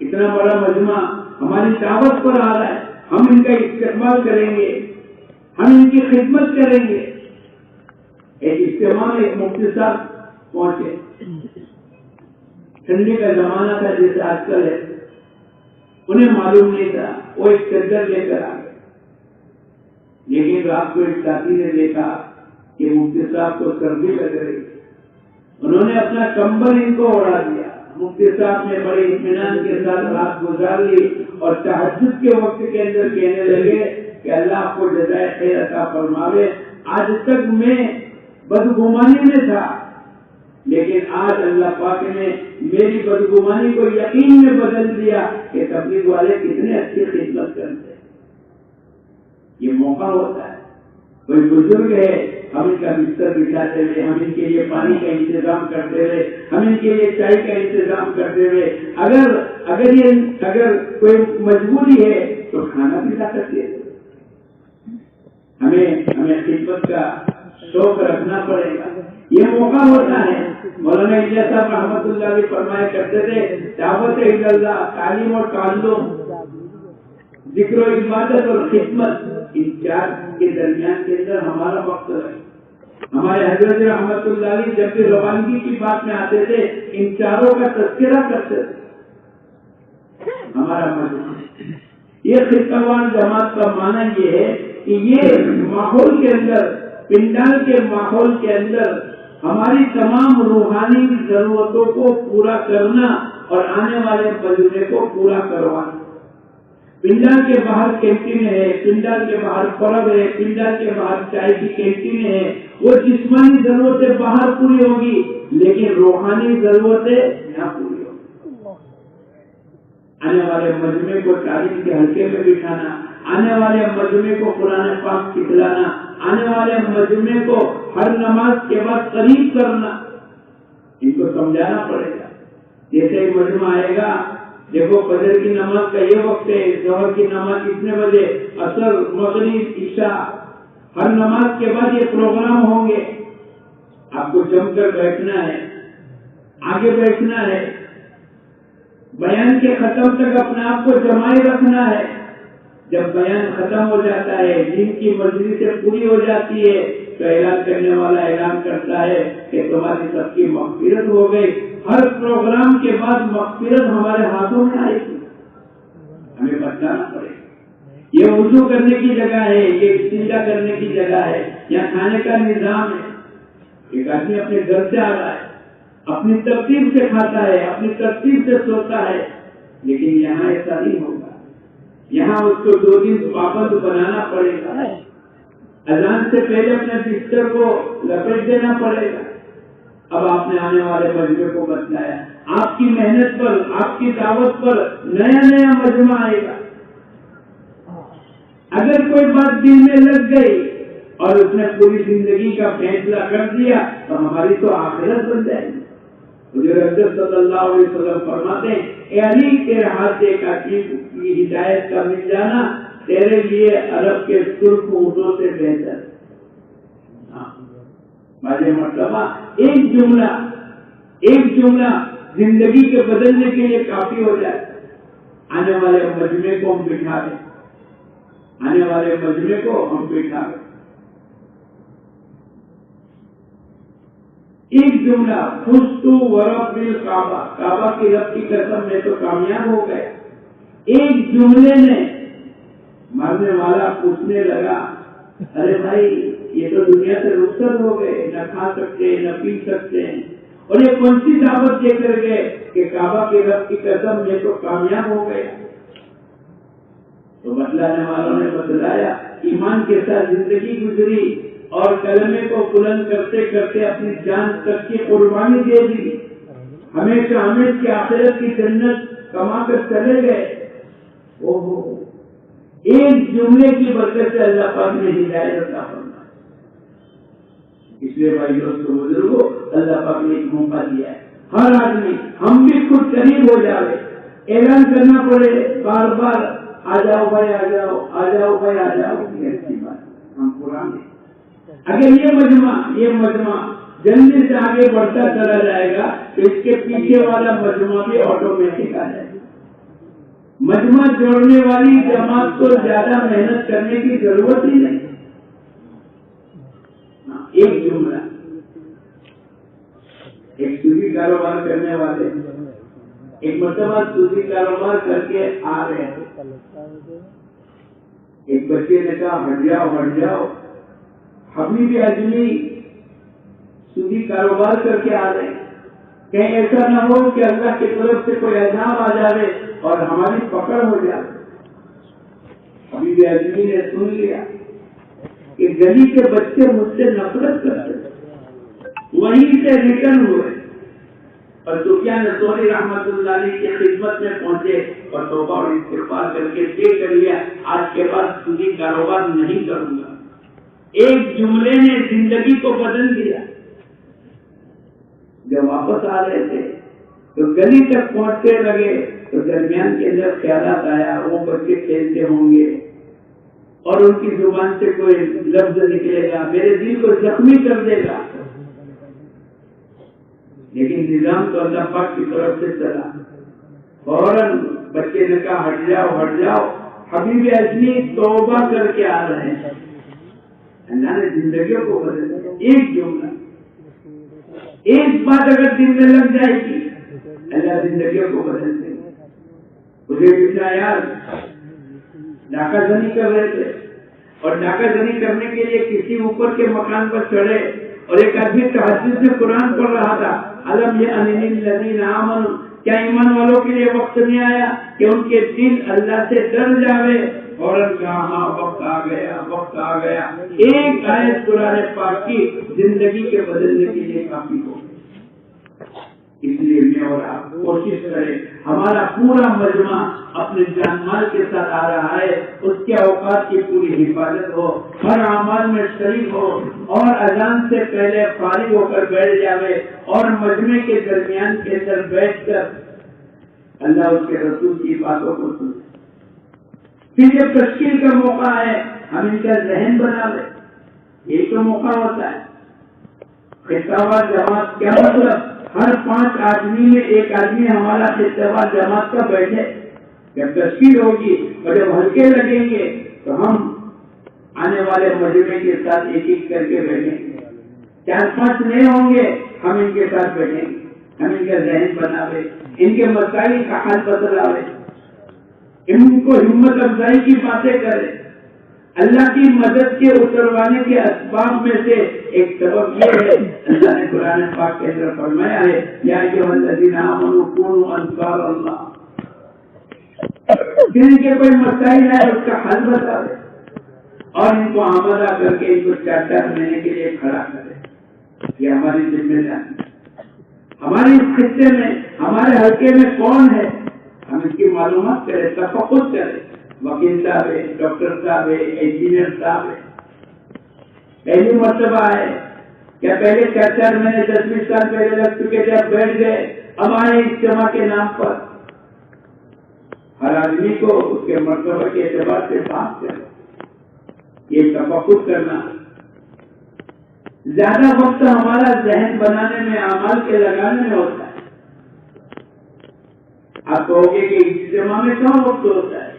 اتنا بڑا مجمع ہماری دعوت پر آ رہا ہے، ہم ان کا استقبال کریں گے، ہم ان کی خدمت کریں گے۔ ایک اجتماع میں ایک مفتی صاحب پہنچے، ٹھنڈی کا زمانہ تھا جیسے آج کل ہے، انہیں معلوم نہیں تھا، وہ ایک چادر لے کر آ گئے، لیکن رات کو ایک ساتھی نے دیکھا کہ مفتی صاحب کو سردی لگ رہی، انہوں نے اپنا کمبل ان کو اڑا دیا۔ مفتی صاحب نے بڑے اطمینان کے ساتھ رات گزار لی اور تہجد کے وقت کے اندر کہنے لگے کہ اللہ آپ کو جزائے خیر عطا فرماوے، آج تک میں بدگمانی میں تھا، لیکن آج اللہ پاک نے میری بدگمانی کو یقین میں بدل دیا کہ تبلیغ والے کتنے اچھی خدمت کرتے ہیں۔ یہ موقع ہوتا ہے، کوئی بزرگ ہے، ہم ان کا بستر بچھاتے ہوئے، ہم ان کے لیے پانی کا انتظام کرتے ہوئے، ہم ان کے لیے چائے کا انتظام کرتے ہوئے، اگر کوئی مجبوری ہے تو کھانا بھی لا سکتے ہیں۔ ہمیں خدمت کا شوق رکھنا پڑے گا، یہ موقع ہوتا ہے۔ مولانا الیاس صاحب رحمۃ اللہ علیہ فرمایا کرتے تھے، دعوت اللہ، تعلیم اور تعلم، ذکر و عبادت اور خدمت، ان چار کے درمیان کے اندر ہمارا وقت ہے۔ ہمارے حضرت رحمۃ اللہ علیہ جب بھی روانگی کی بات میں آتے تھے ان چاروں کا تذکرہ کرتے تھے۔ ہمارا مجمع، یہ خطوان جماعت کا معنی یہ ہے کہ یہ ماحول کے اندر، پنڈال کے ماحول کے اندر ہماری تمام روحانی ضرورتوں کو پورا کرنا اور آنے والے مجمع کو پورا کروانا۔ پنڈال کے باہر کینٹین ہے، پنڈال کے باہر پرب ہے، پنڈال کے باہر چائے کی کینٹین ہے، وہ جسمانی ضرورتیں باہر پوری ہوگی لیکن روحانی ضرورتیں یہاں پوری ہوگی۔ آنے والے مجمع کو تعلیم کے حلقے میں بٹھانا، آنے والے مجمع کو قرآن پاک سکھلانا، آنے والے مجمع کو ہر نماز کے بعد قریب کرنا، ان کو سمجھانا پڑے گا۔ جیسے ہی مجمع آئے گا، دیکھو فجر کی نماز کا یہ وقت ہے، ظہر کی نماز کتنے بجے، عصر، مغرب، عشاء، ہر نماز کے بعد یہ پروگرام ہوں گے۔ آپ کو جم کر بیٹھنا ہے، آگے بیٹھنا ہے، بیان کے ختم تک اپنے آپ کو جمائے رکھنا ہے۔ جب بیان ختم ہو جاتا ہے، دین کی مجلس سے پوری ہو جاتی ہے تو اعلان کرنے والا اعلان کرتا ہے کہ تمہاری سب کی مغفرت ہو گئی۔ ہر پروگرام کے بعد مغفرت ہمارے ہاتھوں میں آئے گی، ہمیں بتانا پڑے گا۔ یہ وضو کرنے کی جگہ ہے، یہ استنجا کرنے کی جگہ ہے، یہاں کھانے کا نظام ہے۔ ایک آدمی اپنے گھر سے آ رہا ہے، اپنی ترتیب سے کھاتا ہے، اپنی ترتیب سے سوتا ہے، لیکن یہاں ایسا نہیں ہوگا۔ یہاں اس کو 2 دن پابند بنانا پڑے گا، اذان سے پہلے اپنے بستر کو لپیٹ دینا پڑے گا۔ اب آپ نے آنے والے مجمع کو بتلایا، آپ کی محنت پر، آپ کی دعوت پر نیا مجمع آئے گا۔ اگر کوئی بات دل میں لگ گئی اور اس نے پوری زندگی کا فیصلہ کر دیا تو ہماری تو آخرت بن جائے گی۔ حضور اکرم صلی اللہ علیہ وسلم فرماتے ہیں، اے علی تیرے ہاتھ ایک آدمی کی ہدایت کا مل جانا تیرے لیے عرب کے سرخ اونٹوں سے بہتر۔ بعض مرتبہ ایک جملہ زندگی کے بدلنے کے لیے کافی ہو جائے۔ آنے والے مجمع کو ہم بٹھا دیں، آنے والے مجمع کو ہم بٹھا دیں، ایک جملہ، فزت ورب الکعبہ، کعبہ کی رب کی قسم میں تو کامیاب ہو گئے۔ ایک جملے نے مارنے والا پوچھنے لگا، ارے بھائی یہ تو دنیا سے رخصت ہو گئے، نہ کھا سکتے نہ پی سکتے ہیں، اور یہ کون سی دعوت دے کر گئے کہ کعبہ کے رب کی قسم یہ تو کامیاب ہو گیا. تو بتلانے والوں نے بتلایا ایمان کے ساتھ زندگی گزری اور کلمے کو بلند کرتے کرتے اپنی جان تک کی قربانی دے دی. ہمیشہ ہمیشہ کی آخرت کی جنت کما کر چلے گئے. ایک جملے کی برکت سے اللہ پاک نے ہدایت عطا فرمائی. اس لیے بھائی دوستو بزرگوں اللہ پاک نے ایک موقع دیا ہے. ہر آدمی ہم بھی خود قریب ہو جائے, اعلان کرنا پڑے بار بار آ جاؤ بھائی آ جاؤ, آ جاؤ بھائی آ جاؤ. ایسی بات ہم پرانے. اگر یہ مجمع جلدی سے آگے بڑھتا چلا جائے گا تو اس کے پیچھے والا مجمع بھی آٹومیٹک آ جائے گا. مجمع جوڑنے والی جماعت کو زیادہ محنت کرنے کی ضرورت ہی نہیں. ایک جملہ, ایک سودی کاروبار کرنے والے ایک مرتبہ سودی کاروبار کر کے آ رہے تھے. ایک بچے نے کہا ہٹ جاؤ حبیب اجمی سودی کاروبار کر کے آ رہے ہیں, کہیں ایسا نہ ہو کہ اللہ کی طرف سے کوئی الزام آ جائے اور ہماری پکڑ ہو جائے. حبیب اجمی نے سن لیا کہ گلی کے بچے مجھ سے نفرت کرتے, وہیں سے ریٹرن ہوئے اور سفیان ثوری رحمۃ اللہ علیہ کی خدمت میں پہنچے اور توبہ اور استغفار کر کے طے کر لیا آج کے بعد سودی کاروبار نہیں کروں گا. ایک جملے نے زندگی کو بدل دیا. جب واپس آ رہے تھے تو گلی تک پہنچتے لگے تو درمیان کے اندر خیالات آیا وہ بچے کھیلتے ہوں گے اور ان کی زبان سے کوئی لفظ نکلے گا میرے دل کو زخمی کر دے گا. لیکن نظام تو اللہ پاک کی طرف سے چلا. فوراً بچے نے کہا ہٹ جاؤ. حبیب اجمی توبہ کر کے آ رہے ہیں. اللہ نے زندگیوں کو بدل دیا. ایک جملہ, ایک بات اگر دل میں لگ جائے گی اللہ زندگیوں کو بدل دے گا. مجھے اتنا یاد ڈاکہ زنی کر رہے تھے اور ڈاکہ زنی کرنے کے لیے کسی اوپر کے مکان پر چڑھے اور ایک آدمی تہجد میں قرآن پڑھ رہا تھا. الم یأن للذین آمنوا, کیا ایمان والوں کے لیے وقت نہیں آیا کہ ان کے دل اللہ سے ڈر جاوے. فوراً کہا ہاں وقت آ گیا. ایک آیت قرآن پاک کی زندگی کے بدلنے کے لیے کافی ہو. اس لیے میں اور آپ کوشش کریں ہمارا پورا مجمع اپنے جان مال کے ساتھ آ رہا ہے, اس کے اوقات کی پوری حفاظت ہو, ہر اعمال میں شریک ہو اور اذان سے پہلے فارغ ہو کر بیٹھ جاوے اور مجمع کے درمیان کے اندر بیٹھ کر اللہ اس کے رسول کی باتوں کو سنے. پھر جب تشکیل کا موقع ہے ہم ان کا ذہن بنا لیں. یہ تو موقع ہوتا ہے. خطابہ جماعت کیا مطلب, ہر 5 آدمی میں ایک آدمی ہمارا خطابہ جماعت کا بیٹھے. جب تشکیل ہوگی اور جب ہلکے لگیں گے تو ہم آنے والے مجمع کے ساتھ ایک ایک کر کے بیٹھیں گے. 4-5 نہیں ہوں گے ہم ان کے ساتھ بیٹھیں گے. ہم ان کا ذہن بناوے, ان کے مسائل کا حل بدلاوے, ان کو ہمت افزائی کی باتیں کریں. اللہ کی مدد کے اتروانے کے اسباب میں سے ایک سبب یہ ہے اللہ نے قرآن پاک کے اندر فرمایا ہے یا ایھا الذین آمنوا کونوا انصار اللہ. جن کے کوئی مسائل ہے اس کا حل بتاوے اور ان کو آمادہ کر کے ان کو 4 مہینے کے لیے کھڑا کرے. یہ ہماری ذمہ داری. ہمارے اس خطے میں ہمارے حلقے میں کون ہے ہم اس کی معلومات کریں, تفقد کریں. وکیل صاحب ہے, ڈاکٹر صاحب ہے, انجینئر صاحب ہے. پہلی مرتبہ ہے کیا پہلے 4 مہینے 10-20 سال پہلے لگ چکے تھے, اب بیٹھ گئے, اب آئے اجتماع کے نام پر. ہر آدمی کو اس کے مرتبہ کے اعتبار سے بات کریں. یہ تفقد کرنا. زیادہ وقت ہمارا ذہن بنانے میں اعمال کے لگانے میں ہوتا ہے. آپ کہو گے کہ اجتماع میں کہاں وقت ہوتا ہے.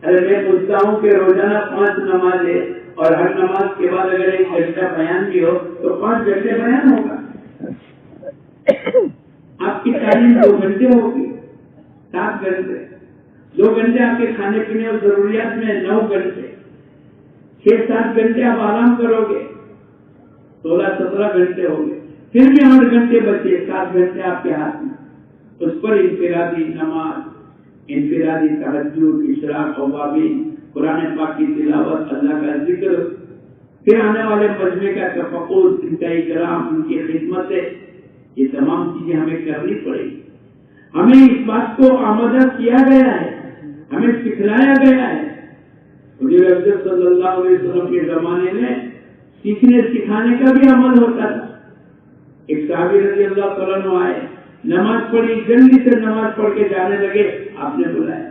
ارے میں پوچھتا ہوں کہ روزانہ 5 نمازیں اور ہر نماز کے بعد اگر 1 گھنٹہ بیان بھی ہو تو 5 گھنٹے بیان ہوگا. آپ کی تعلیم 2 گھنٹے ہوگی, 7 گھنٹے. 2 گھنٹے آپ کے کھانے پینے اور ضروریات میں 9 گھنٹے. 6-7 گھنٹے آپ آرام کرو گے, 16-17 گھنٹے ہوں گے. پھر بھی 8 گھنٹے بچے، 7 گھنٹے آپ کے ہاتھ میں، اس پر انفرادی نماز، انفرادی تہجد، اشراق، اوابین، قرآن پاک کی تلاوت، اللہ کا ذکر، پھر آنے والے مجمع کا تفقد، ان کا اکرام، ان کی خدمت، یہ تمام چیزیں ہمیں کرنی پڑے گی۔ ہمیں اس بات کو آمادہ کیا گیا ہے، ہمیں سکھلایا گیا ہے۔ حضور اکرم صلی اللہ علیہ وسلم کے زمانے میں سیکھنے سکھانے کا بھی عمل ہوتا تھا۔ ایک صحابی رضی اللہ تعالیٰ عنہ آئے، نماز پڑھی، جلدی سے نماز پڑھ کے جانے لگے، آپ نے بلایا،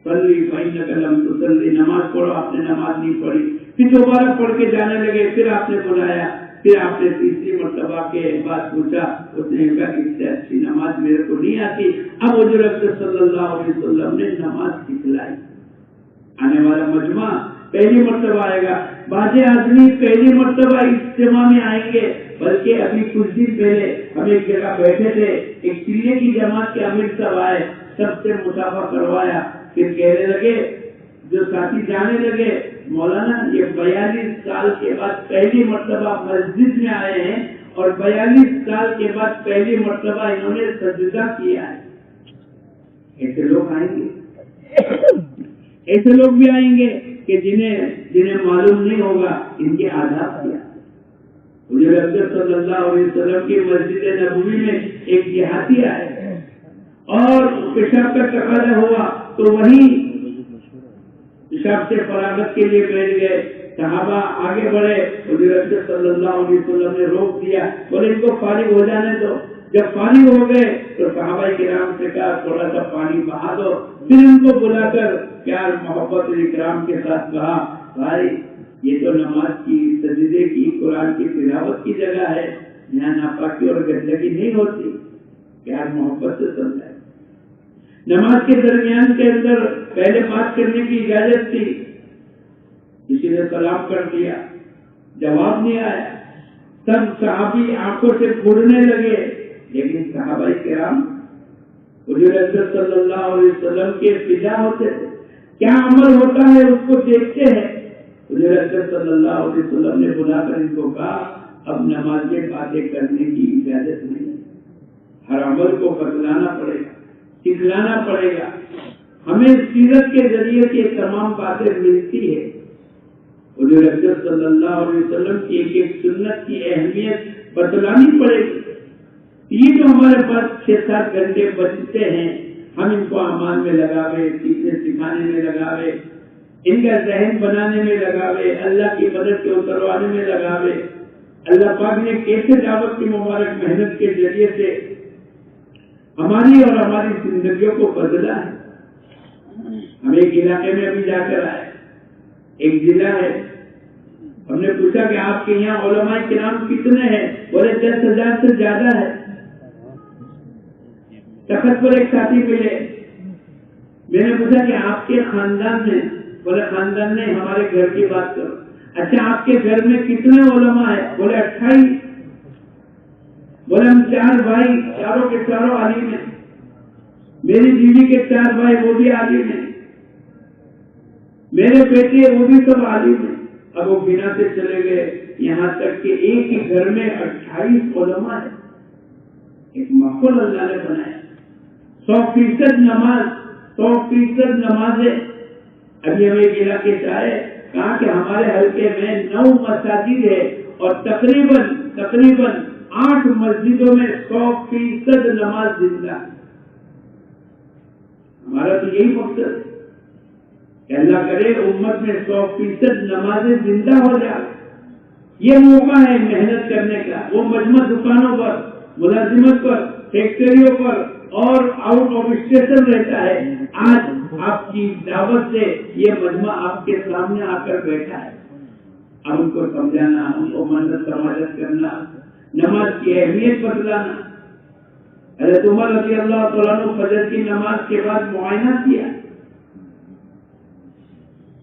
صلی فإنک لم تصلی، نماز پڑھو، آپ نے نماز نہیں پڑھی، پھر دوبارہ پڑھ کے جانے لگے، پھر آپ نے بلایا، پھر آپ نے تیسری مرتبہ کے بعد پوچھا، اس نے کہا کہ اس سے اچھی نماز میرے کو نہیں آتی۔ اب حضور اکرم صلی اللہ علیہ وسلم نے نماز سکھلائی۔ آنے والا مجمع پہلی مرتبہ آئے گا، بعض آدمی پہلی مرتبہ اجتماع میں آئیں گے، بلکہ ابھی کچھ دن پہلے ہم ایک جگہ بیٹھے تھے، ایک چلے کی جماعت کے امیر صاحب آئے، سب سے مصافحہ کروایا، پھر کہنے لگے، جو ساتھی جانے لگے، مولانا یہ 42 سال کے بعد پہلی مرتبہ مسجد میں آئے ہیں اور 42 سال کے بعد پہلی مرتبہ انہوں نے سجدہ کیا ہے۔ ایسے لوگ آئیں گے، ایسے لوگ بھی آئیں گے کہ جنہیں معلوم نہیں ہوگا ان کے آداب کیا۔ حضور اکرم صلی اللہ علیہ وسلم کی مسجد نبوی میں ایک دیہاتی آئے اور پیشاب کا تقاضا ہوا تو وہی پیشاب سے فراغت کے لیے بیٹھ گئے۔ صحابہ آگے بڑھے، حضور اکرم صلی اللہ علیہ وسلم نے روک دیا، بولے ان کو فارغ ہو جانے دو۔ جب فارغ ہو گئے تو صحابہ کرام سے کہا تھوڑا سا پانی بہا دو، پھر ان کو بلا کر پیار محبت اکرام کے ساتھ کہا، بھائی یہ تو نماز کی، سجدے کی، قرآن کی تلاوت کی جگہ ہے، یہاں ناپاکی اور گندگی نہیں ہوتی، پیار محبت سے سمجھائے۔ نماز کے درمیان کے اندر پہلے بات کرنے کی اجازت تھی، کسی نے سلام کر دیا، جواب نہیں آیا، سب صحابی آنکھوں سے پھوڑنے لگے، لیکن صحابہ کرام حضور اکرم صلی اللہ علیہ وسلم کے فدا ہوتے تھے، کیا عمل ہوتا ہے اس کو دیکھتے ہیں۔ حضور اکرم صلی اللہ علیہ وسلم نے بلا کر ان کو کہا، اب نماز میں باتیں کرنے کی اجازت نہیں، ہر عمل کو بتلانا پڑے گا، سکھلانا پڑے گا۔ ہمیں سیرت کے ذریعے سے تمام باتیں ملتی ہے۔ حضور اکرم صلی اللہ علیہ وسلم کی ایک ایک سنت کی اہمیت بتلانی پڑے گی۔ یہ جو ہمارے پاس 6-7 گھنٹے بچتے ہیں، ہم ان کو امان میں لگاوے، سیکھنے سکھانے میں لگاوے، ان کا ذہن بنانے میں لگاوے، اللہ کی مدد کے اتروانے میں لگاوے۔ اللہ پاک نے کیسے دعوت کی مبارک محنت کے ذریعے سے ہماری اور ہماری زندگیوں کو بدلا ہے۔ ہم ایک علاقے میں ابھی جا کر آئے، ایک ضلع ہے، ہم نے پوچھا کہ آپ کے یہاں علماء کرام کتنے ہیں؟ بولے 10,000 سے زیادہ ہے۔ تخت پر ایک ساتھی ملے، میں نے پوچھا کہ آپ کے خاندان میں؟ بولے خاندان نہیں، ہمارے گھر کی بات کرو۔ اچھا آپ کے گھر میں کتنے علماء ہیں؟ بولے 28۔ بولے ہم 4 بھائی، چاروں کے چاروں عالم ہیں، میری بیوی کے 4 بھائی وہ بھی عالم ہیں، میرے بیٹے وہ بھی سب عالم ہیں۔ اب وہ گناتے چلے گئے، یہاں تک کہ ایک ہی گھر میں 28 علماء ہیں۔ ایک ماحول اللہ نے بنایا، 100% نماز، 100% نمازیں۔ ابھی ہم ایک علاقے سے آئے، کہا کہ ہمارے حلقے میں 9 مساجد ہے اور تقریباً 8 مسجدوں میں 100% نماز زندہ ہے۔ ہمارا تو یہی مقصد ہے کہ اللہ کرے امت میں 100% نمازیں زندہ ہو جائے۔ یہ موقع ہے محنت کرنے کا۔ وہ مجمع دکانوں پر، ملازمت پر، فیکٹریوں پر اور آؤٹ آف اسٹیشن رہتا ہے، آج آپ کی دعوت سے یہ مجمع آپ کے سامنے آ کر بیٹھا ہے۔ اب ان کو سمجھانا، ان کو منت سماجت کرنا، نماز کی اہمیت بتلانا۔ حضرت عمر رضی اللہ تعالیٰ عنہ فجر کی نماز کے بعد معائنہ کیا،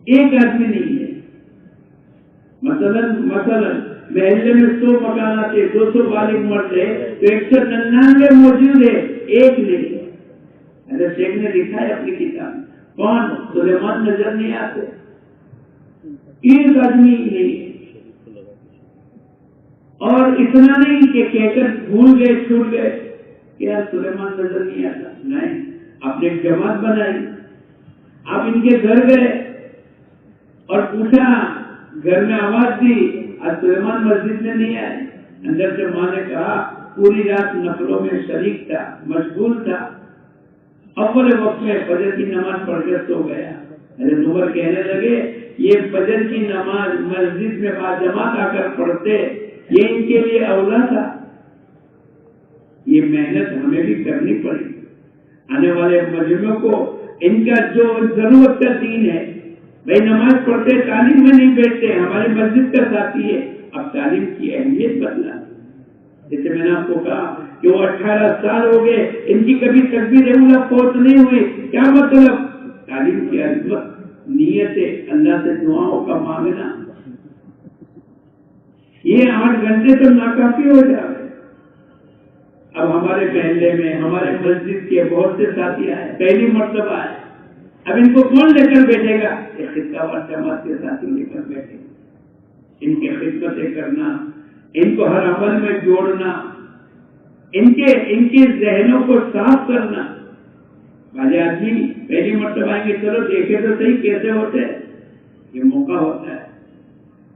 ایک آدمی نہیں ہے۔ مثلا محلے میں 100 مکانات تھے، 200 بالغ مرد تھے، تو 199 موجود ہے، ایک نہیں ہے۔ حضرت شیخ نے لکھا ہے اپنی کتاب، کون؟ سلیمان نظر نہیں آتے، ایک آدمی نہیں ہے۔ اور اتنا نہیں کہ کہہ کر بھول گئے چھوٹ گئے کہ یار سلیمان نظر نہیں آتا، نہیں، آپ نے ایک جماعت بنائی، آپ ان کے گھر گئے اور پوچھا، گھر میں آواز دی، آج سلیمان مسجد میں نہیں آئے، اندر سے ماں نے کہا پوری رات نفلوں میں شریک تھا، مشغول تھا، اول وقت میں فجر کی نماز پڑھ کر سو گیا۔ حضرت عمر کہنے لگے یہ فجر کی نماز مسجد میں باجماعت آ کر پڑھتے، یہ ان کے لیے اولا تھا۔ یہ محنت ہمیں بھی کرنی پڑے گی، آنے والے مجموعوں کو ان کا جو ضرورت کا دین ہے، بھائی نماز پڑھتے تعلیم میں نہیں بیٹھتے، ہماری مسجد کا ساتھی ہے، اب تعلیم کی اہمیت بدلا۔ جیسے میں نے آپ کو کہا کہ وہ 18 سال ہو گئے، ان کی کبھی تکبیر اولیٰ فوت نہیں ہوئی، کیا مطلب؟ تعلیم کی عظمت، نیت ہے اللہ سے دعاؤں کا مانگنا۔ یہ 8 گھنٹے تو ناکافی ہو جائے۔ اب ہمارے محلے میں، ہمارے مسجد کے بہت سے ساتھی آئے، پہلی مرتبہ آئے، اب ان کو کون لے کر بیٹھے گا؟ خطہ وار جماعت کے ساتھی لے کر بیٹھے، ان کی خدمتیں کرنا، ان کو ہر عمل میں جوڑنا، ان کے ذہنوں کو صاف کرنا۔ بھائی آدمی پہلی مرتبہ آئیں گے، چلو دیکھے تو صحیح کیسے ہوتے ہیں، یہ موقع ہوتا ہے۔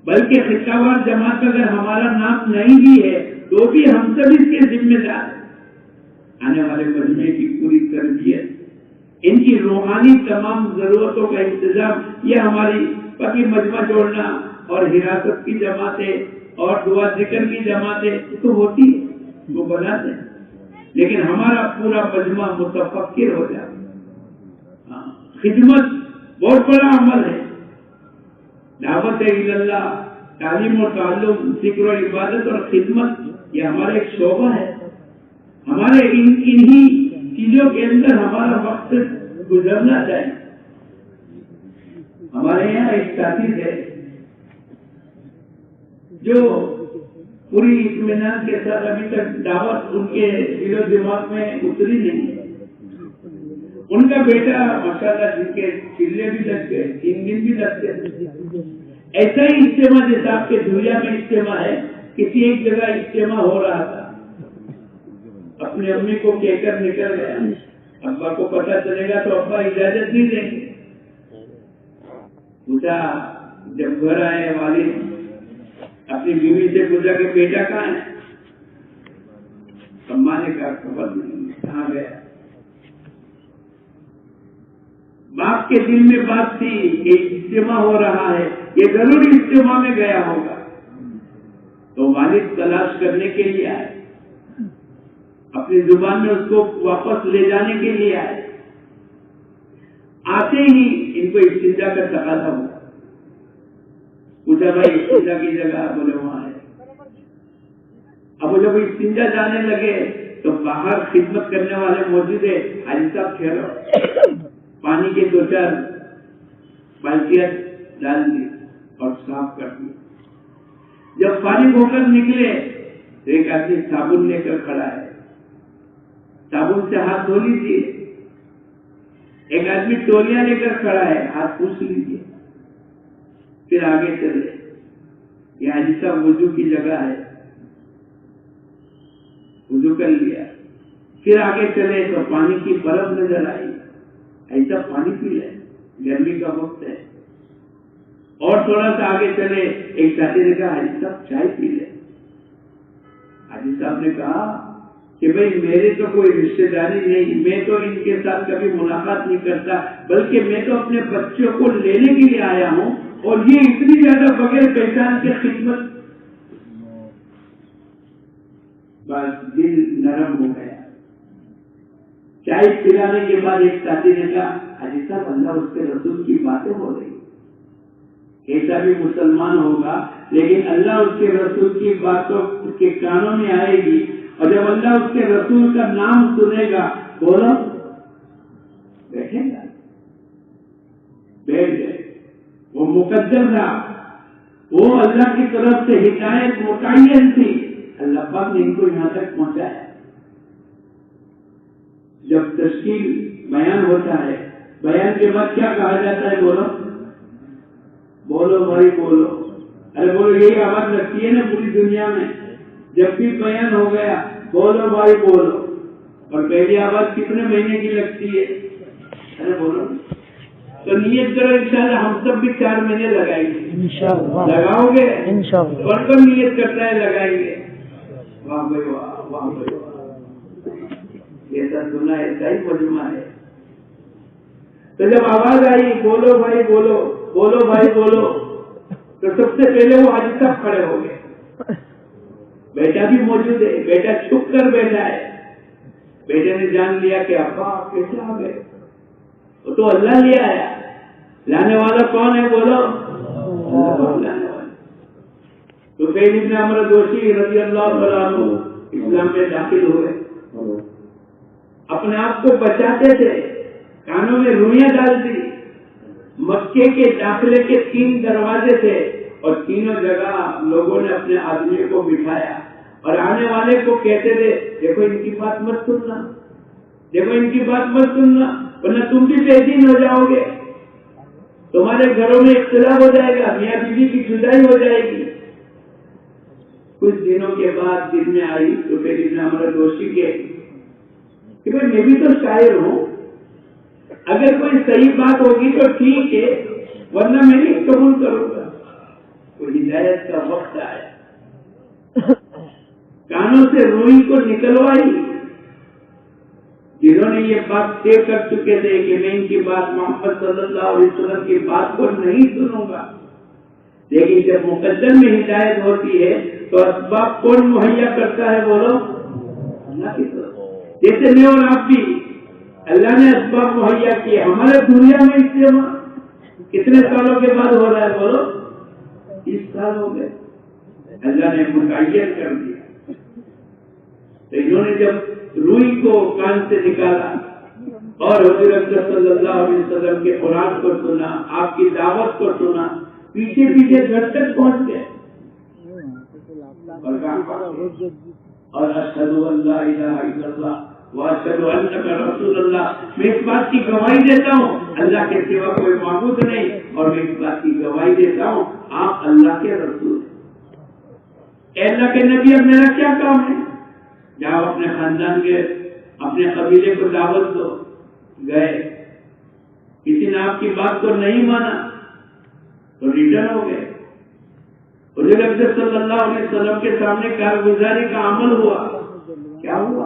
بلکہ خطہ وار جماعت اگر ہمارا نام نہیں بھی ہے تو بھی ہم سب اس کے ذمہ دار ہیں۔ آنے والے مجمع کی پوری تربیت، ان کی روحانی تمام ضرورتوں کا انتظام، یہ ہماری پکی مجمع جوڑنا اور حراست کی جماعتیں اور دعا ذکر کی جماعتیں تو ہوتی ہے، وہ بناتے ہیں، لیکن ہمارا پورا مجمع متفکر ہو جائے۔ خدمت بہت بڑا عمل ہے، دعوت اللہ، تعلیم و تعلم، ذکر و عبادت اور خدمت، یہ ہمارا ایک شعبہ ہے۔ ہمارے انہی چیزوں کے اندر ہمارا وقت گزرنا چاہیے۔ ہمارے یہاں ایک ساتھی ہے جو پوری اطمینان کے ساتھ ابھی تک دعوت ان کے دل و دماغ میں اتری نہیں ہے۔ ان کا بیٹا ماشاءاللہ جن کے چلے بھی لگ گئے، 3 دن بھی لگ گئے۔ ایسا ہی اجتماع جیسا آپ کے دنیا میں اجتماع ہے، کسی ایک جگہ اجتماع ہو رہا تھا، اپنی امی کو کہہ کر نکل گیا، ابا کو پتا چلے گا تو ابا اجازت نہیں دیں گے۔ پوچھا، جب گھر آئے والد اپنی بیوی سے پوچھا کہ بیٹا کہاں ہے؟ اماں نے کہا خبر نہیں کہاں گیا۔ باپ کے دل میں بات تھی کہ اجتماع ہو رہا ہے، یہ ضرور اجتماع میں گیا ہوگا، تو والد تلاش کرنے کے لیے آئے، اپنی زبان میں اس کو واپس لے جانے کے لیے آئے۔ آتے ہی ان کو استنجا کا تقاضا ہوا۔ پوچھا بھائی استنجا کی جگہ؟ بولے وہاں ہے۔ اب جب استنجا جانے لگے تو باہر خدمت کرنے والے موجود ہے، حاجی صاحب ٹھہرو، پانی کے 2-4 بالٹیاں ڈال دی اور صاف کر دی۔ جب پانی ہو کر نکلے تو ایک آدمی صابن لے کر کھڑا ہے، صابن سے ہاتھ دھو لیجیے۔ ایک آدمی تولیہ لے کر کھڑا ہے، ہاتھ پوچھ لیجیے، پھر آگے چلے۔ یہ حاجی صاحب وضو کی جگہ ہے، وضو کر لیا، پھر آگے چلے تو پانی کی برف نظر آئی، ایسا پانی پی لے، گرمی کا وقت ہے۔ اور تھوڑا سا آگے چلے، ایک ساتھی نے کہا حاجی صاحب چائے پی لے۔ حاجی صاحب نے کہا کہ بھئی میرے تو کوئی رشتہ داری نہیں، میں تو ان کے ساتھ کبھی ملاقات نہیں کرتا، بلکہ میں تو اپنے بچوں کو لینے کے لیے آیا ہوں، اور یہ اتنی زیادہ بغیر پہچان کے خدمت۔ بس دل نرم ہو گیا۔ چائے پلانے کے بعد ایک ساتھی نے کہا حاجی صاحب اللہ اس کے رسول کی باتیں ہو رہی، ایسا بھی مسلمان ہوگا لیکن اللہ اس کے رسول کی باتوں کے کانوں میں آئے گی، اور جب اللہ اس کے رسول کا نام سنے گا بولو بیٹھے گا۔ بیٹھ گئے، وہ مقدر تھا، وہ اللہ کی طرف سے ہدایت متعین تھی، اللہ پاک نے ان کو یہاں تک پہنچایا۔ جب تشکیل بیان ہوتا ہے، بیان کے بعد کیا کہا جاتا ہے؟ بولو بولو بھائی بولو، ارے بولو، یہی آواز لگتی ہے نا پوری دنیا میں، جب بھی بیان ہو گیا بولو بھائی بولو، اور پہلی آواز کتنے مہینے کی لگتی ہے؟ ارے بولو تو نیت کرو انشاءاللہ ہم سب بھی 4 مہینے لگائیں گے انشاءاللہ. لگاؤ گے انشاءاللہ. اور کون نیت کرتا ہے لگائیں گے؟ واہ بھائی واہ، واہ بھائی واہ، یہ سب سنا ایسا ہی مجمع ہے. تو جب آواز آئی بولو بھائی بولو، بولو بھائی بولو، تو سب سے پہلے وہ حاجی صاحب کھڑے ہو گئے. بیٹا بھی موجود ہے، بیٹا چھپ کر بیٹھا ہے. بیٹے نے جان لیا کہ ابا کیسے آ گئے؟ وہ تو اللہ لے آیا. لانے والا کون ہے بولو؟ اللہ لانے والا. تو پھر ابن عمرو دوشی رضی اللہ عنہ اسلام میں داخل ہوئے. اپنے آپ کو بچاتے تھے، کانوں میں روئیاں ڈال دی. مکے کے داخلے کے 3 دروازے تھے اور تینوں جگہ لوگوں نے اپنے آدمی کو بٹھایا اور آنے والے کو کہتے تھے دیکھو ان کی بات مت سننا، دیکھو ان کی بات مت سننا، ورنہ تم بھی بے دین ہو جاؤ گے، تمہارے گھروں میں اختلاف ہو جائے گا، میاں بیوی کی جدائی ہو جائے گی. کچھ دنوں کے بعد دن میں آئی تو پھر ابن عمرو دوشی کے کہ بھائی میں بھی تو شاعر ہوں، اگر کوئی صحیح بات ہوگی تو ٹھیک ہے ورنہ میں نہیں قبول کروں گا. تو ہدایت کا وقت آیا، کانوں سے روئی کو نکلوائی. جنہوں نے یہ بات طے کر چکے تھے کہ میں ان کی بات محمد صلی اللہ علیہ وسلم کی بات کو نہیں سنوں گا، لیکن جب مقدر میں ہدایت ہوتی ہے تو اسباب کون مہیا کرتا ہے بولو؟ اللہ کی طرف. جیسے میں اور آپ بھی اللہ نے اسباب مہیا کیے. ہمارے دنیا میں اجتماع کتنے سالوں کے بعد ہو رہا ہے بولو؟ 30 سال ہو گئے. اللہ نے متعین کر دیا. تو انہوں نے جب روئی کو کان سے نکالا اور حضرت صلی اللہ علیہ وسلم کے قرآن کو سنا، آپ کی دعوت کو سنا، پیچھے پیچھے گھر تک پہنچ گئے اور اشہد ان لا الہ الا اللہ واشہد انک رسول اللہ. میں اس بات کی گواہی دیتا ہوں اللہ کے سوا کوئی معبود نہیں، اور میں اس بات کی گواہی دیتا ہوں آپ اللہ کے رسول ہیں. اے اللہ کے نبی اب میرا کیا کام ہے؟ جاؤ اپنے خاندان کے اپنے قبیلے کو دعوت دو. گئے، کسی نے آپ کی بات کو نہیں مانا تو ریٹرن ہو گئے. حضور اکرم صلی اللہ علیہ وسلم کے سامنے کارگزاری کا عمل ہوا. کیا ہوا؟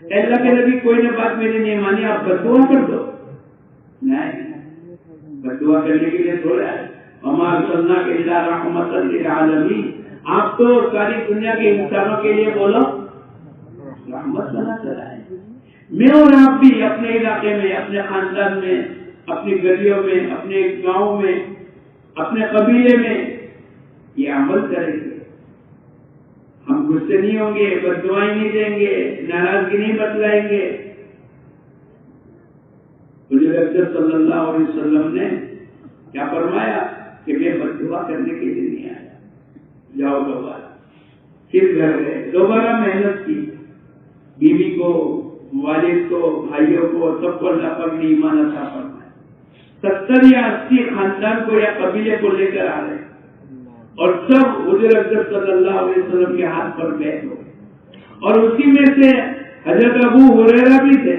اے اللہ کے نبی کوئی نے بات میری نہیں مانی، آپ بددعا کر دو. نہیں، بددعا کرنے کے لیے تھوڑا ہے. وما ارسلناک الا رحمۃ للعالمین، آپ تو ساری دنیا کے انسانوں کے لیے بولو رحمت بنا چلا ہے. میں اور آپ بھی اپنے علاقے میں، اپنے خاندان میں، اپنی گلیوں میں، اپنے گاؤں میں، اپنے قبیلے میں یہ عمل کریں گے. ہم غصے نہیں ہوں گے، بددعائیں نہیں دیں گے، ناراضگی نہیں بتلائیں گے. حضور اکرم صلی اللہ علیہ وسلم نے کیا فرمایا کہ میں بددعا کرنے کے لیے نہیں آیا. جاؤ دوبارہ. پھر گھر گئے، دوبارہ محنت کی. بیوی کو، والد کو، بھائیوں کو، سب کو اللہ پاک نے ایمان عطا فرمایا. 70 یا 80 خاندان کو یا قبیلے کو لے کر آ رہے اور سب حضور اکرم صلی اللہ علیہ وسلم کے ہاتھ پر بیٹھ ہو. اور اسی میں سے حضرت ابو ہریرہ بھی تھے.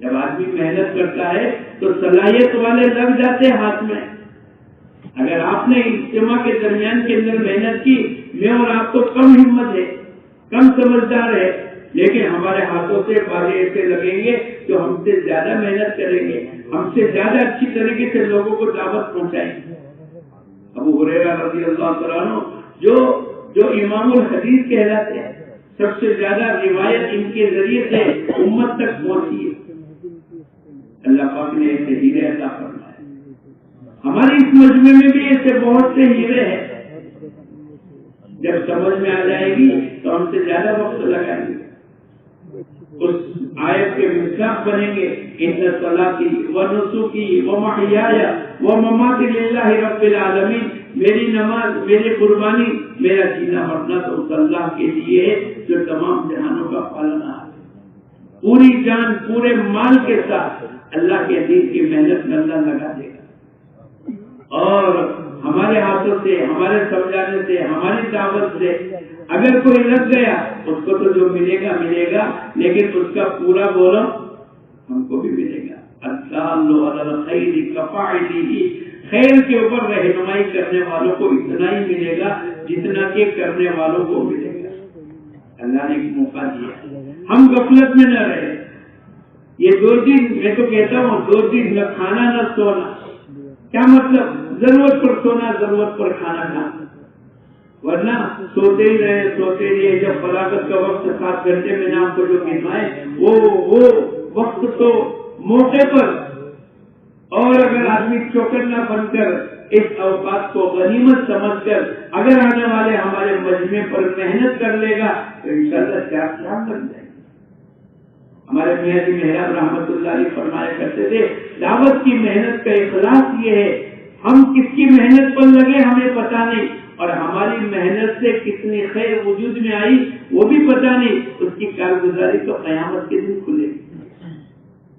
جب آدمی محنت کرتا ہے تو صلاحیت والے لگ جاتے ہاتھ میں. اگر آپ نے اجتماع کے درمیان کے اندر محنت کی، میں اور آپ تو کم ہمت ہے، کم سمجھدار ہے، لیکن ہمارے ہاتھوں سے بازے ایسے لگیں گے جو ہم سے زیادہ محنت کریں گے، ہم سے زیادہ اچھی طریقے سے لوگوں کو دعوت پہنچائیں گے. ابو ہریرہ رضی اللہ تعالیٰ عنہ جو امام الحدیث کہلاتے ہیں، سب سے زیادہ روایت ان کے ذریعے سے امت تک پہنچی ہے. اللہ پاک نے ایسے ہیرے عطا فرمائے. ہمارے اس مجمع میں بھی ایسے بہت سے ہیرے ہیں. جب سمجھ میں آ جائے گی تو ہم سے زیادہ وقت لگائیں گے. اس آیت کے مصداق بنیں گے. ان صلاتی و نسکی و محیایا و مماتی للہ رب العالمین. میری نماز، میری قربانی، میرا جینا مرنا تو اس اللہ کے لیے ہے جو تمام جہانوں کا پالنا ہے. پوری جان، پورے مال کے ساتھ اللہ کے دین کی محنت میں اللہ لگا دے گا. اور ہمارے ہاتھوں سے، ہمارے سمجھانے سے، ہماری دعوت سے اگر کوئی لگ گیا اس کو تو جو ملے گا ملے گا، لیکن اس کا پورا بولو ہم کو بھی ملے گا۔ الدال علی الخیر کفاعلہ، خیر کے اوپر رہنمائی کرنے والوں کو اتنا ہی ملے گا جتنا کہ کرنے والوں کو ملے گا۔ اللہ نے ایک موقع دیا، ہم غفلت میں نہ رہے۔ یہ 2 دن میں تو کہتا ہوں 2 دن نہ کھانا نہ سونا، کیا مطلب؟ ضرورت پر سونا، ضرورت پر کھانا کھانا، ورنہ سوتے ہی رہے۔ جب فلاغت کا وقت 7 گھنٹے میں نے آپ کو جو گنوائے وہ وقت تو موقع پر، اور اگر آدمی چوکنا بن کر اس اوقات کو غنیمت سمجھ کر اگر آنے والے ہمارے مجمع پر محنت کر لے گا تو انشاءاللہ کیا بن جائے گا۔ ہمارے میاں جی محراب رحمت اللہ علیہ فرمایا کرتے تھے، دعوت کی محنت کا اخلاص یہ ہے، ہم کس کی محنت پر لگے ہمیں پتہ نہیں، اور ہماری محنت سے کتنی خیر وجود میں آئی وہ بھی پتہ نہیں، اس کی کارگزاری تو قیامت کے دن کھلے گی۔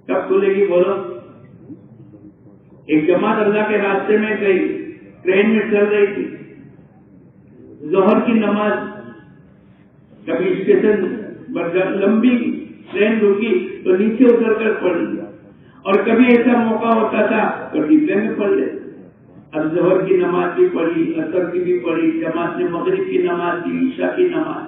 کب کھلے گی بولو؟ ایک جماعت اللہ کے راستے میں گئی، ٹرین میں چل رہی تھی، ظہر کی نماز، کبھی اسٹیشن لمبی ٹرین رکی تو نیچے اتر کر پڑھ لیا، اور کبھی ایسا موقع ہوتا تھا تو ڈبے میں پڑھ لیتے۔ اب ظہر کی نماز بھی پڑھی، عصر کی بھی پڑھی، جماعت نے مغرب کی نماز دی، عشاء کی نماز۔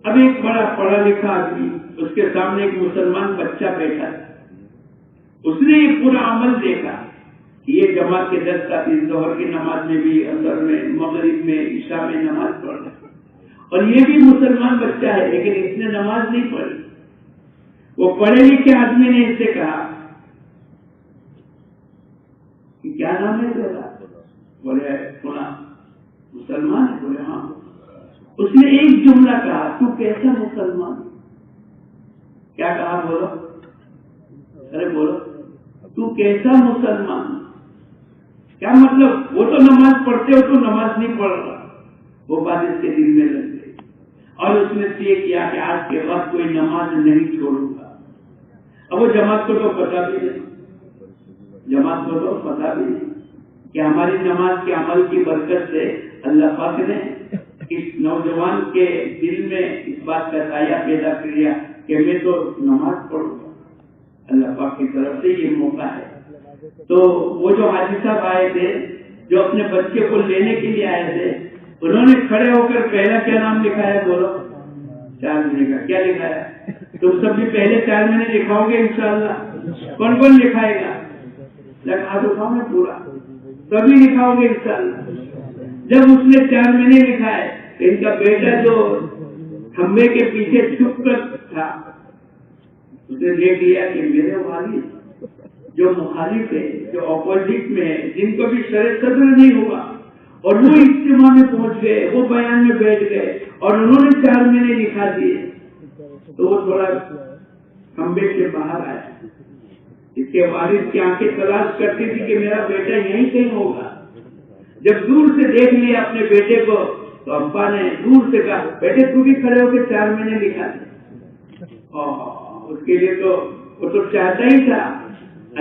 اب ایک بڑا پڑھا لکھا آدمی، اس کے سامنے ایک مسلمان بچہ بیٹھا ہے، اس نے یہ پورا عمل دیکھا، یہ جماعت کے 10 ساتھی ظہر کی نماز میں بھی، عصر میں، مغرب میں، عشاء میں نماز پڑھ رہے، اور یہ بھی مسلمان بچہ ہے لیکن اس نے نماز نہیں پڑھی۔ وہ پڑھے لکھے آدمی نے اس سے کہا کہ کیا نام ہے تیرا؟ بولے سنا مسلمان ہے؟ بولے ہاں۔ اس نے ایک جملہ کہا، تو کیسا مسلمان؟ کیا کہا بولو؟ ارے بولو، تو کیسا مسلمان؟ کیا مطلب؟ وہ تو نماز پڑھتے ہو، تو نماز نہیں پڑھ رہا۔ وہ بات اس کے دل میں لگ گئی، اور اس نے طے کیا کہ آج کے بعد کوئی نماز نہیں چھوڑوں گا۔ اب وہ جماعت کو تو پتا بھی نہیں، جماعت کو تو پتا بھی نہیں کہ ہماری نماز کے عمل کی برکت سے اللہ پاک نے اس نوجوان کے دل میں اس بات کا سایہ پیدا کیا کہ میں تو نماز پڑھوں گا۔ اللہ پاک کی طرف سے یہ موقع ہے۔ تو وہ جو حاجی صاحب آئے تھے، جو اپنے بچے کو لینے کے لیے آئے تھے، انہوں نے کھڑے ہو کر پہلا کیا نام لکھا ہے بولو؟ 4 مہینے کا۔ کیا لکھا ہے؟ تم سب بھی پہلے 4 مہینے لکھاؤ گے انشاءاللہ؟ کون کون لکھائے گا؟ لکھا دکھاؤ میں پورا، سبھی لکھاؤ گے انشاءاللہ۔ جب اس نے 4 مہینے لکھا ہے، ان کا بیٹا جو کھمبے کے پیچھے چھپ کر تھا، اس نے دیکھ لیا کہ میرے والد جو مخالف ہے، جو اپوزٹ میں ہے، جن کو بھی شرع صدر نہیں ہوگا، اور وہ اجتماع میں پہنچ گئے، وہ بیان میں بیٹھ گئے اور انہوں نے 4 مہینے لکھا دیے، تو وہ تھوڑا کھمبے سے باہر آیا۔ اس کے والد کی آنکھیں تلاش کرتی تھی کہ میرا بیٹا یہیں کہیں ہوگا۔ جب دور سے دیکھ لیا اپنے بیٹے کو تو ابا نے دور سے کہا، بیٹے تو بھی کھڑے ہو کے 4 مہینے لکھا دیا۔ اس کے لیے تو وہ تو چاہتا ہی تھا،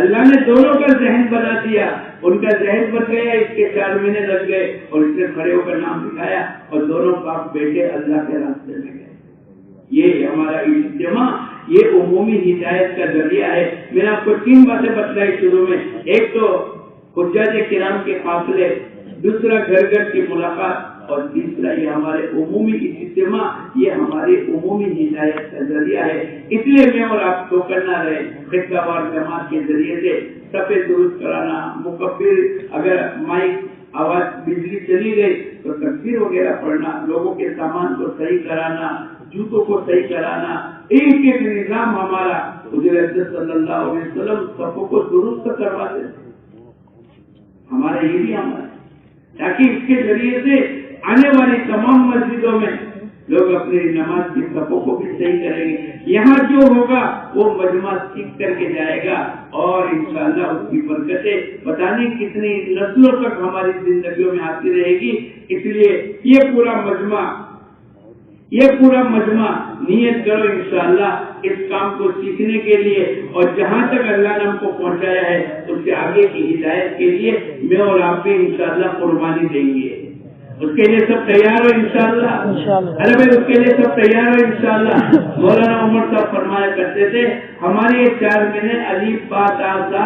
اللہ نے دونوں کا ذہن بنا دیا، ان کا ذہن بن گیا، اس کے 4 مہینے لگ گئے اور اس نے کھڑے ہو کر نام لکھایا، اور دونوں باپ بیٹے اللہ کے راستے میں گئے۔ یہ ہمارا اجتماع یہ عمومی ہدایت کا ذریعہ ہے۔ میں نے آپ کو 3 باتیں بتلائی شروع میں، ایک تو حجاج کرام کے قافلے، دوسرا گھر گھر کی ملاقات، اور تیسرا یہ ہمارے عمومی اجتماع، یہ ہماری عمومی ہدایت کا ذریعہ ہے۔ اس لیے میں اور آپ کو کرنا رہے خطہ وار جماعت کے ذریعے سے صفے درست کرانا، مکبر اگر مائک آواز بجلی چلی گئی تو تکبیر وغیرہ پڑھنا، لوگوں کے سامان کو صحیح کرانا، جوتوں کو صحیح کرانا، ایک ایک نظام ہمارا حضور صلی اللہ علیہ وسلم صفوں کو درست کروا دے، ہمارا یہ بھی عمل ہے، تاکہ اس کے ذریعے سے آنے والی تمام مسجدوں میں لوگ اپنی نماز کی صفوں کو بھی صحیح کریں گے۔ یہاں جو ہوگا وہ مجمع سیکھ کر کے جائے گا، اور انشاءاللہ اس کی برکتیں پتہ نہیں کتنی نسلوں تک ہماری زندگیوں میں آتی رہے گی۔ اس لیے یہ پورا مجمع یہ پورا مجمع نیت کرو انشاءاللہ اس کام کو سیکھنے کے لیے، اور جہاں تک اللہ نے ہم کو پہنچایا ہے اس سے آگے کی ہدایت کے لیے میں اور آپ بھی انشاءاللہ قربانی دیں گے۔ اس کے لیے سب تیار ہو انشاءاللہ؟ ارے بھائی اس کے لیے سب تیار ہو انشاءاللہ؟ مولانا عمر صاحب فرمایا کرتے تھے ہماری یہ 4 مہینے الف با تا سا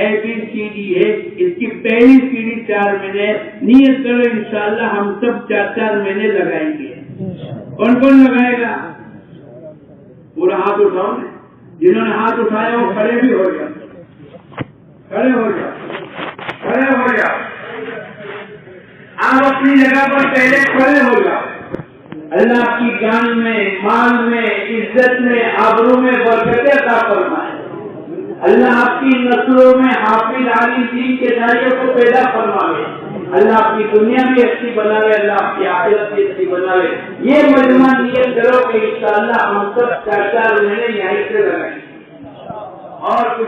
ABCD ہے، اس کی پہلی سیڑھی 4 مہینے، نیت کرو انشاءاللہ ہم سب 4 مہینے لگائیں گے۔ کون کون لگائے گا؟ پورا ہاتھ اٹھاؤ، جنہوں نے ہاتھ اٹھایا وہ کھڑے بھی ہو جاؤ، کھڑے ہو جاؤ، کھڑے ہو جاؤ، آپ اپنی جگہ پر پہلے کھڑے ہو جاؤ۔ اللہ آپ کی جان میں، مال میں، عزت میں، آبرو میں برکت عطا فرمائے۔ اللہ آپ کی نسلوں میں حافظ عالم دین کے داعیوں کو پیدا فرمائے۔ اللہ آپ کی دنیا بھی اچھی بناوے، اللہ آپ کی آخرت بھی اچھی بناوے۔ یہ مجمع نیت کرو کہ انشاءاللہ ہم سب 4 مہینے یہیں سے لگائیں گے اور کچھ